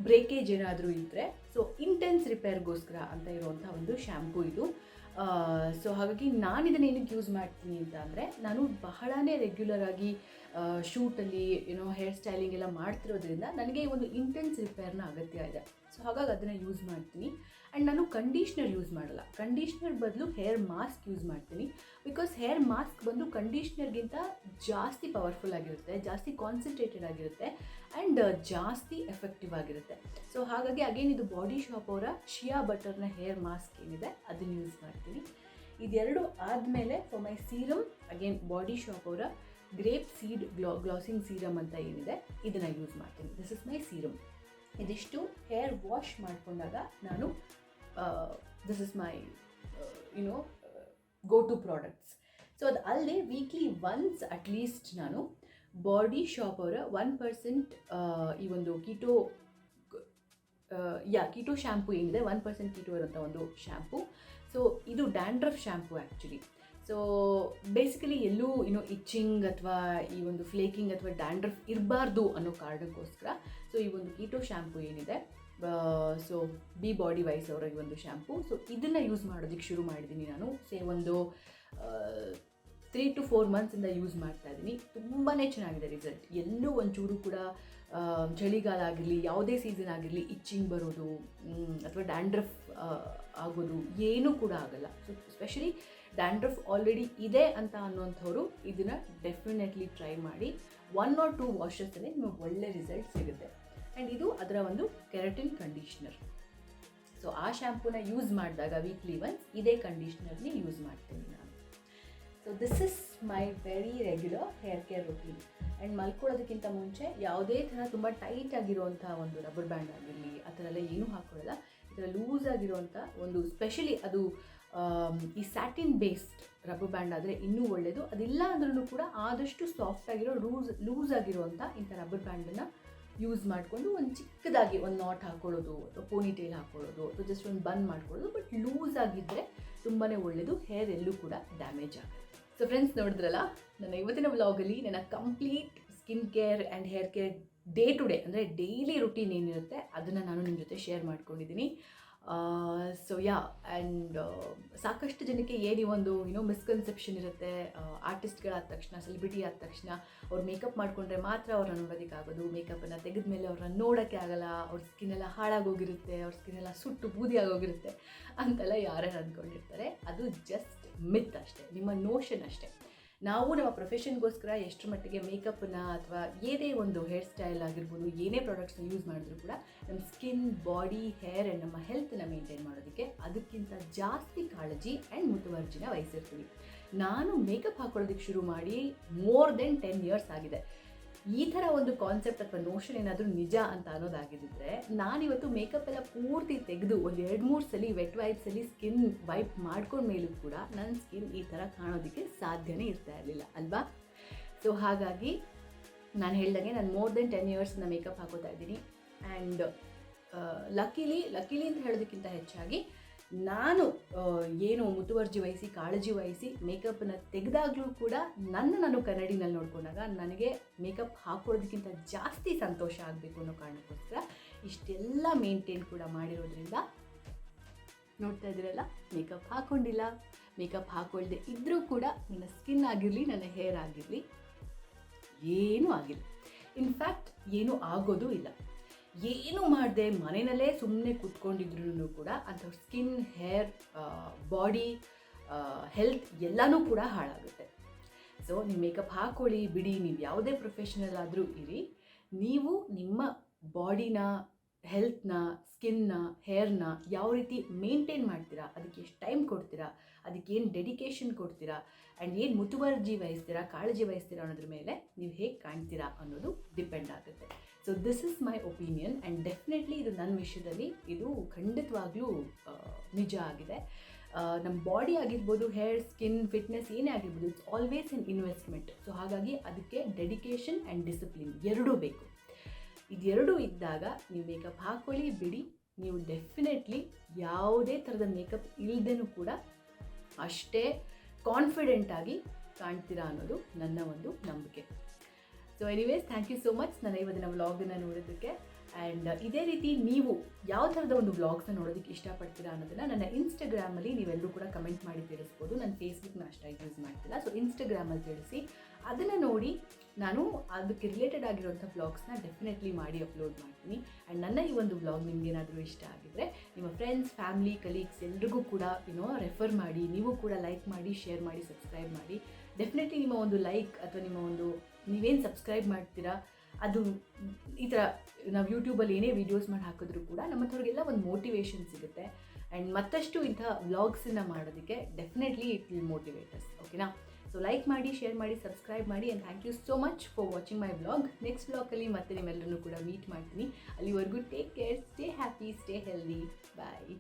ಬ್ರೇಕೇಜ್ ಏನಾದರೂ ಇದ್ದರೆ ಸೊ ಇಂಟೆನ್ಸ್ ರಿಪೇರ್ಗೋಸ್ಕರ ಅಂತ ಇರೋವಂಥ ಒಂದು ಶ್ಯಾಂಪೂ ಇದು. ಸೊ ಹಾಗಾಗಿ ನಾನು ಇದನ್ನು ಏನಕ್ಕೆ ಯೂಸ್ ಮಾಡ್ತೀನಿ ಅಂತ ಅಂದರೆ, ನಾನು ಬಹಳನೇ ರೆಗ್ಯುಲರಾಗಿ ಶೂಟಲ್ಲಿ ಹೇರ್ ಸ್ಟೈಲಿಂಗ್ ಎಲ್ಲ ಮಾಡ್ತಿರೋದ್ರಿಂದ ನನಗೆ ಒಂದು ಇಂಟೆನ್ಸ್ ರಿಪೇರ್ನ ಅಗತ್ಯ ಇದೆ. ಸೊ ಹಾಗಾಗಿ ಅದನ್ನು ಯೂಸ್ ಮಾಡ್ತೀನಿ. ಆ್ಯಂಡ್ ನಾನು ಕಂಡೀಷ್ನರ್ ಯೂಸ್ ಮಾಡಲ್ಲ, ಕಂಡೀಷ್ನರ್ ಬದಲು ಹೇರ್ ಮಾಸ್ಕ್ ಯೂಸ್ ಮಾಡ್ತೀನಿ. ಬಿಕಾಸ್ ಹೇರ್ ಮಾಸ್ಕ್ ಬಂದು ಕಂಡೀಷ್ನರ್ಗಿಂತ ಜಾಸ್ತಿ ಪವರ್ಫುಲ್ ಆಗಿರುತ್ತೆ, ಜಾಸ್ತಿ ಕಾನ್ಸಂಟ್ರೇಟೆಡ್ ಆಗಿರುತ್ತೆ ಆ್ಯಂಡ್ ಜಾಸ್ತಿ ಎಫೆಕ್ಟಿವ್ ಆಗಿರುತ್ತೆ. ಸೊ ಹಾಗಾಗಿ ಅಗೇನ್ ಇದು ಬಾಡಿ ಶಾಪ್ ಅವರ ಶಿಯಾ ಬಟರ್ನ ಹೇರ್ ಮಾಸ್ಕ್ ಏನಿದೆ ಅದನ್ನು ಯೂಸ್ ಮಾಡ್ತೀನಿ. ಇದೆರಡು ಆದಮೇಲೆ for my serum again body Shop ಅವರ ಗ್ರೇಪ್ ಸೀಡ್ ಗ್ಲಾಸಿಂಗ್ ಸೀರಮ್ ಅಂತ ಏನಿದೆ ಇದನ್ನು ಯೂಸ್ ಮಾಡ್ತೀನಿ. This is my serum. ಇದಿಷ್ಟು ಹೇರ್ ವಾಶ್ ಮಾಡಿಕೊಂಡಾಗ ನಾನು this is my go to products. So ಅದು ಅಲ್ಲದೆ ವೀಕ್ಲಿ ಒನ್ಸ್ ಅಟ್ಲೀಸ್ಟ್ ನಾನು ಬಾಡಿ ಶಾಪ್ ಅವರ 1% ಈ ಒಂದು ಕೀಟೋ ಶ್ಯಾಂಪು ಏನಿದೆ 1% ಕೀಟೋ ಇರೋಂಥ ಒಂದು ಶ್ಯಾಂಪು. ಸೊ ಇದು dandruff shampoo actually. So basically ಎಲ್ಲೂ ಇಚ್ಚಿಂಗ್ ಅಥವಾ ಈ ಒಂದು ಫ್ಲೇಕಿಂಗ್ ಅಥವಾ ಡ್ಯಾಂಡ್ರಫ್ ಇರಬಾರ್ದು ಅನ್ನೋ ಕಾರಣಕ್ಕೋಸ್ಕರ ಸೊ ಈ ಒಂದು ಕೀಟೋ ಶ್ಯಾಂಪು ಏನಿದೆ, ಸೊ ಬಿ ಬಾಡಿ ವೈಸ್ ಅವರ ಈ ಒಂದು ಶ್ಯಾಂಪು, ಸೊ ಇದನ್ನು ಯೂಸ್ ಮಾಡೋದಕ್ಕೆ ಶುರು ಮಾಡಿದ್ದೀನಿ ನಾನು. ಒಂದು 3 to 4 ಮಂತ್ಸಿಂದ ಯೂಸ್ ಮಾಡ್ತಾ ಇದ್ದೀನಿ. ತುಂಬಾ ಚೆನ್ನಾಗಿದೆ ರಿಸಲ್ಟ್. ಎಲ್ಲೂ ಒಂಚೂರು ಕೂಡ ಚಳಿಗಾಲ ಆಗಿರಲಿ, ಯಾವುದೇ ಸೀಸನ್ ಆಗಿರಲಿ ಇಚ್ಚಿಂಗ್ ಬರೋದು ಅಥವಾ ಡ್ಯಾಂಡ್ರಫ್ ಆಗೋದು ಏನೂ ಕೂಡ ಆಗಲ್ಲ. ಸೊ ಸ್ಪೆಷಲಿ ಡ್ಯಾಂಡ್ರಫ್ ಆಲ್ರೆಡಿ ಇದೆ ಅಂತ ಅನ್ನೋಂಥವ್ರು ಇದನ್ನು ಡೆಫಿನೆಟ್ಲಿ ಟ್ರೈ ಮಾಡಿ. 1 or 2 ವಾಷಸ್ಸಲ್ಲಿ ನಿಮಗೆ ಒಳ್ಳೆ ರಿಸಲ್ಟ್ ಸಿಗುತ್ತೆ. ಆ್ಯಂಡ್ ಇದು ಅದರ ಒಂದು ಕೆರಾಟಿನ್ ಕಂಡೀಷ್ನರ್. ಸೊ ಆ ಶ್ಯಾಂಪೂನ ಯೂಸ್ ಮಾಡಿದಾಗ ವೀಕ್ಲಿ ಒನ್ಸ್ ಇದೇ ಕಂಡೀಷ್ನರ್ನೇ ಯೂಸ್ ಮಾಡ್ತೀನಿ ನಾನು. So this is my very regular hair care routine. And ಮಲ್ಕೊಳ್ಳೋದಕ್ಕಿಂತ ಮುಂಚೆ ಯಾವುದೇ ಥರ ತುಂಬ ಟೈಟ್ ಆಗಿರುವಂಥ ಒಂದು ರಬ್ಬರ್ ಬ್ಯಾಂಡ್ ಆಗಿರಲಿ ಆ ಥರ ಎಲ್ಲ ಏನೂ ಹಾಕ್ಕೊಳ್ಳಲ್ಲ. ಈ ಥರ ಲೂಸ್ ಆಗಿರುವಂಥ ಒಂದು ಸ್ಪೆಷಲಿ ಅದು ಈ ಸ್ಯಾಟಿನ್ ಬೇಸ್ಡ್ ರಬ್ಬರ್ ಬ್ಯಾಂಡ್ ಆದರೆ ಇನ್ನೂ ಒಳ್ಳೆಯದು. ಅದಿಲ್ಲ ಅಂದ್ರೂ ಕೂಡ ಆದಷ್ಟು ಸಾಫ್ಟ್ ಆಗಿರೋ ಲೂಸ್ ಆಗಿರುವಂಥ ಇಂಥ ರಬ್ಬರ್ ಬ್ಯಾಂಡನ್ನು ಯೂಸ್ ಮಾಡಿಕೊಂಡು ಒಂದು ಚಿಕ್ಕದಾಗಿ ಒಂದು ನಾಟ್ ಹಾಕ್ಕೊಳ್ಳೋದು ಅಥವಾ ಪೋನಿಟೇಲ್ ಹಾಕ್ಕೊಳ್ಳೋದು ಅಥವಾ ಜಸ್ಟ್ ಒಂದು ಬನ್ ಮಾಡ್ಕೊಳ್ಳೋದು. ಬಟ್ ಲೂಸ್ ಆಗಿದ್ದರೆ ತುಂಬಾ ಒಳ್ಳೆಯದು, ಹೇರ್ ಎಲ್ಲೂ ಕೂಡ ಡ್ಯಾಮೇಜ್ ಆಗುತ್ತೆ. ಸೊ ಫ್ರೆಂಡ್ಸ್, ನೋಡಿದ್ರಲ್ಲ ನನ್ನ ಇವತ್ತಿನ ವ್ಲಾಗಲ್ಲಿ ನನ್ನ complete skin care and hair care day to day ಅಂದರೆ ಡೈಲಿ ರುಟೀನ್ ಏನಿರುತ್ತೆ ಅದನ್ನು ನಾನು ನಿಮ್ಮ ಜೊತೆ ಶೇರ್ ಮಾಡ್ಕೊಂಡಿದ್ದೀನಿ. ಸೊ ಆ್ಯಂಡ್ ಸಾಕಷ್ಟು ಜನಕ್ಕೆ ಏನು ಒಂದು ಮಿಸ್ಕನ್ಸೆಪ್ಷನ್ ಇರುತ್ತೆ, ಆರ್ಟಿಸ್ಟ್ಗಳಾದ ತಕ್ಷಣ, ಸೆಲೆಬ್ರಿಟಿ ಆದ ತಕ್ಷಣ ಅವ್ರು ಮೇಕಪ್ ಮಾಡಿಕೊಂಡ್ರೆ ಮಾತ್ರ ಅವ್ರನ್ನ ನೋಡೋದಕ್ಕಾಗೋದು, ಮೇಕಪ್ಪನ್ನು ತೆಗೆದ ಮೇಲೆ ಅವ್ರನ್ನ ನೋಡೋಕ್ಕೆ ಆಗಲ್ಲ, ಅವ್ರ ಸ್ಕಿನ್ನೆಲ್ಲ ಹಾಳಾಗೋಗಿರುತ್ತೆ, ಅವ್ರ ಸ್ಕಿನ್ನೆಲ್ಲ ಸುಟ್ಟು ಬೂದಿ ಆಗೋಗಿರುತ್ತೆ ಅಂತೆಲ್ಲ ಯಾರ್ಯಾರು ಅಂದ್ಕೊಂಡಿರ್ತಾರೆ. ಅದು ಜಸ್ಟ್ ಮಿತ್ ಅಷ್ಟೇ, ನಿಮ್ಮ ನೋಷನ್ ಅಷ್ಟೇ. ನಾವು ನಮ್ಮ ಪ್ರೊಫೆಷನ್ಗೋಸ್ಕರ ಎಷ್ಟರ ಮಟ್ಟಿಗೆ ಮೇಕಪ್ಪನ್ನು ಅಥವಾ ಏನೇ ಒಂದು ಹೇರ್ ಸ್ಟೈಲ್ ಆಗಿರ್ಬೋದು, ಏನೇ ಪ್ರಾಡಕ್ಟ್ಸ್ನ ಯೂಸ್ ಮಾಡಿದ್ರು ಕೂಡ ನಮ್ಮ ಸ್ಕಿನ್, ಬಾಡಿ, ಹೇರ್ ಆ್ಯಂಡ್ ನಮ್ಮ ಹೆಲ್ತನ್ನ ಮೇಂಟೈನ್ ಮಾಡೋದಕ್ಕೆ ಅದಕ್ಕಿಂತ ಜಾಸ್ತಿ ಕಾಳಜಿ ಆ್ಯಂಡ್ ಮುತುವರ್ಜಿನ ವಹಿಸಿರ್ತೀವಿ. ನಾನು ಮೇಕಪ್ ಹಾಕೊಳ್ಳೋದಕ್ಕೆ ಶುರು ಮಾಡಿ ಮೋರ್ ದೆನ್ 10 years ಆಗಿದೆ. ಈ ಥರ ಒಂದು ಕಾನ್ಸೆಪ್ಟ್ ಅಥವಾ ನೋಷನ್ ಏನಾದರೂ ನಿಜ ಅಂತ ಅನ್ನೋದಾಗಿದ್ದರೆ ನಾನಿವತ್ತು ಮೇಕಪ್ ಎಲ್ಲ ಪೂರ್ತಿ ತೆಗೆದು ಒಂದು 2-3 ಸಲ ವೆಟ್ ವೈಪ್ಸಲ್ಲಿ ಸ್ಕಿನ್ ವೈಪ್ ಮಾಡ್ಕೊಂಡ್ಮೇಲೂ ಕೂಡ ನನ್ನ ಸ್ಕಿನ್ ಈ ಥರ ಕಾಣೋದಕ್ಕೆ ಸಾಧ್ಯನೇ ಇರ್ತಾ ಇರಲಿಲ್ಲ ಅಲ್ವಾ. ಸೊ ಹಾಗಾಗಿ ನಾನು ಹೇಳ್ದಂಗೆ ನಾನು ಮೋರ್ ದೆನ್ 10 years ಮೇಕಪ್ ಹಾಕೋತಾ ಇದ್ದೀನಿ. ಆ್ಯಂಡ್ ಲಕ್ಕಿಲಿ ಅಂತ ಹೇಳೋದಕ್ಕಿಂತ ಹೆಚ್ಚಾಗಿ ನಾನು ಏನು ಮುತುವರ್ಜಿ ವಹಿಸಿ, ಕಾಳಜಿ ವಹಿಸಿ ಮೇಕಪ್ಪನ್ನು ತೆಗೆದಾಗಲೂ ಕೂಡ ನಾನು ಕನ್ನಡಿನಲ್ಲಿ ನೋಡ್ಕೊಂಡಾಗ ನನಗೆ ಮೇಕಪ್ ಹಾಕೊಳ್ಳೋದಕ್ಕಿಂತ ಜಾಸ್ತಿ ಸಂತೋಷ ಆಗಬೇಕು ಅನ್ನೋ ಕಾರಣಕ್ಕೋಸ್ಕರ ಇಷ್ಟೆಲ್ಲ ಮೇಂಟೈನ್ ಕೂಡ ಮಾಡಿರೋದ್ರಿಂದ ನೋಡ್ತಾ ಇದ್ದೀರಲ್ಲ, ಮೇಕಪ್ ಹಾಕ್ಕೊಂಡಿಲ್ಲ, ಮೇಕಪ್ ಹಾಕ್ಕೊಳ್ದೆ ಇದ್ದರೂ ಕೂಡ ನನ್ನ ಸ್ಕಿನ್ ಆಗಿರಲಿ, ನನ್ನ ಹೇರ್ ಆಗಿರಲಿ ಏನೂ ಆಗಿಲ್ಲ. ಇನ್ಫ್ಯಾಕ್ಟ್ ಏನೂ ಆಗೋದು ಇಲ್ಲ. ಏನು ಮಾಡದೆ ಮನೆಯಲ್ಲೇ ಸುಮ್ಮನೆ ಕೂತ್ಕೊಂಡಿದ್ರು ಕೂಡ ಅಂಥವ್ರ ಸ್ಕಿನ್, ಹೇರ್, ಬಾಡಿ, ಹೆಲ್ತ್ ಎಲ್ಲನೂ ಕೂಡ ಹಾಳಾಗುತ್ತೆ. ಸೊ ನೀವು ಮೇಕಪ್ ಹಾಕ್ಕೊಳ್ಳಿ ಬಿಡಿ, ನೀವು ಯಾವುದೇ ಪ್ರೊಫೆಷನಲ್ ಆದರೂ ಇರಿ, ನೀವು ನಿಮ್ಮ ಬಾಡಿನ, ಹೆಲ್ತ್ನ, ಸ್ಕಿನ್ನ, ಹೇರ್ನ ಯಾವ ರೀತಿ ಮೇಂಟೈನ್ ಮಾಡ್ತೀರಾ, ಅದಕ್ಕೆ ಎಷ್ಟು ಟೈಮ್ ಕೊಡ್ತೀರಾ, ಅದಕ್ಕೇನು ಡೆಡಿಕೇಶನ್ ಕೊಡ್ತೀರಾ ಆ್ಯಂಡ್ ಏನು ಮುತುವರ್ಜಿ ವಹಿಸ್ತೀರಾ, ಕಾಳಜಿ ವಹಿಸ್ತೀರಾ ಅನ್ನೋದ್ರ ಮೇಲೆ ನೀವು ಹೇಗೆ ಕಾಣ್ತೀರಾ ಅನ್ನೋದು ಡಿಪೆಂಡ್ ಆಗುತ್ತೆ. So this is my opinion and definitely ಇದು ನನ್ನ ವಿಷಯದಲ್ಲಿ ಇದು ಖಂಡಿತವಾಗ್ಲೂ ನಿಜ ಆಗಿದೆ. ನಮ್ಮ ಬಾಡಿ ಆಗಿರ್ಬೋದು, ಹೇರ್, ಸ್ಕಿನ್, ಫಿಟ್ನೆಸ್ ಏನೇ ಆಗಿರ್ಬೋದು, it's always N investment. So ಹಾಗಾಗಿ ಅದಕ್ಕೆ ಡೆಡಿಕೇಶನ್ ಆ್ಯಂಡ್ ಡಿಸಿಪ್ಲಿನ್ ಎರಡೂ ಬೇಕು. ಇದೆರಡೂ ಇದ್ದಾಗ ನೀವು ಮೇಕಪ್ ಹಾಕ್ಕೊಳ್ಳಿ ಬಿಡಿ, ನೀವು ಡೆಫಿನೆಟ್ಲಿ ಯಾವುದೇ ಥರದ ಮೇಕಪ್ ಇಲ್ಲದೇನೂ ಕೂಡ ಅಷ್ಟೇ ಕಾನ್ಫಿಡೆಂಟಾಗಿ ಕಾಣ್ತೀರಾ ಅನ್ನೋದು ನನ್ನ ಒಂದು ನಂಬಿಕೆ. So anyways, thank you so much ನನ್ನ ಇವತ್ತಿನ ವ್ಲಾಗನ್ನು ನೋಡೋದಕ್ಕೆ. ಆ್ಯಂಡ್ ಇದೇ ರೀತಿ ನೀವು ಯಾವ ಥರದ ಒಂದು ವ್ಲಾಗ್ಸ್ನ ನೋಡೋದಕ್ಕೆ ಇಷ್ಟಪಡ್ತೀರಾ ಅನ್ನೋದನ್ನು ನನ್ನ ಇನ್ಸ್ಟಾಗ್ರಾಮಲ್ಲಿ ನೀವೆಲ್ಲರೂ ಕೂಡ ಕಮೆಂಟ್ ಮಾಡಿ ತಿಳಿಸ್ಬೋದು. ನಾನು ಫೇಸ್ಬುಕ್ನ ಅಷ್ಟಾಗಿ ಯೂಸ್ ಮಾಡ್ತಿಲ್ಲ, ಸೊ ಇನ್ಸ್ಟಾಗ್ರಾಮಲ್ಲಿ ತಿಳಿಸಿ. ಅದನ್ನು ನೋಡಿ ನಾನು ಅದಕ್ಕೆ ರಿಲೇಟೆಡ್ ಆಗಿರುವಂಥ ವ್ಲಾಗ್ಸ್ನ ಡೆಫಿನೆಟ್ಲಿ ಮಾಡಿ ಅಪ್ಲೋಡ್ ಮಾಡ್ತೀನಿ. ಆ್ಯಂಡ್ ನನ್ನ ಈ ಒಂದು ವ್ಲಾಗ್ ನಿಮಗೇನಾದರೂ ಇಷ್ಟ ಆಗಿದರೆ ನಿಮ್ಮ ಫ್ರೆಂಡ್ಸ್, ಫ್ಯಾಮಿಲಿ, ಕಲೀಗ್ಸ್ ಎಲ್ರಿಗೂ ಕೂಡ ರೆಫರ್ ಮಾಡಿ. ನೀವು ಕೂಡ ಲೈಕ್ ಮಾಡಿ, ಶೇರ್ ಮಾಡಿ, ಸಬ್ಸ್ಕ್ರೈಬ್ ಮಾಡಿ. ಡೆಫಿನೆಟ್ಲಿ ನಿಮ್ಮ ಒಂದು ಲೈಕ್ ಅಥವಾ ನಿಮ್ಮ ಒಂದು ನೀವೇನು ಸಬ್ಸ್ಕ್ರೈಬ್ ಮಾಡ್ತೀರಾ ಅದು ಈ ಥರ ನಾವು ಯೂಟ್ಯೂಬಲ್ಲಿ ಏನೇ ವೀಡಿಯೋಸ್ ಮಾಡಿ ಹಾಕಿದ್ರೂ ಕೂಡ ನಮ್ಮಂಥವ್ರಿಗೆಲ್ಲ ಒಂದು ಮೋಟಿವೇಶನ್ ಸಿಗುತ್ತೆ. ಆ್ಯಂಡ್ ಮತ್ತಷ್ಟು ಇಂಥ ವ್ಲಾಗ್ಸನ್ನು ಮಾಡೋದಕ್ಕೆ definitely it will motivate us. ಓಕೆನಾ? ಸೊ ಲೈಕ್ ಮಾಡಿ, ಶೇರ್ ಮಾಡಿ, ಸಬ್ಸ್ಕ್ರೈಬ್ ಮಾಡಿ. And thank you so much for watching my vlog. Next ವ್ಲಾಗಲ್ಲಿ ಮತ್ತೆ ನಿಮ್ಮೆಲ್ಲರೂ ಕೂಡ ಮೀಟ್ ಮಾಡ್ತೀನಿ. ಅಲ್ಲಿವರೆಗೂ take care, stay happy, stay healthy, ಬಾಯ್.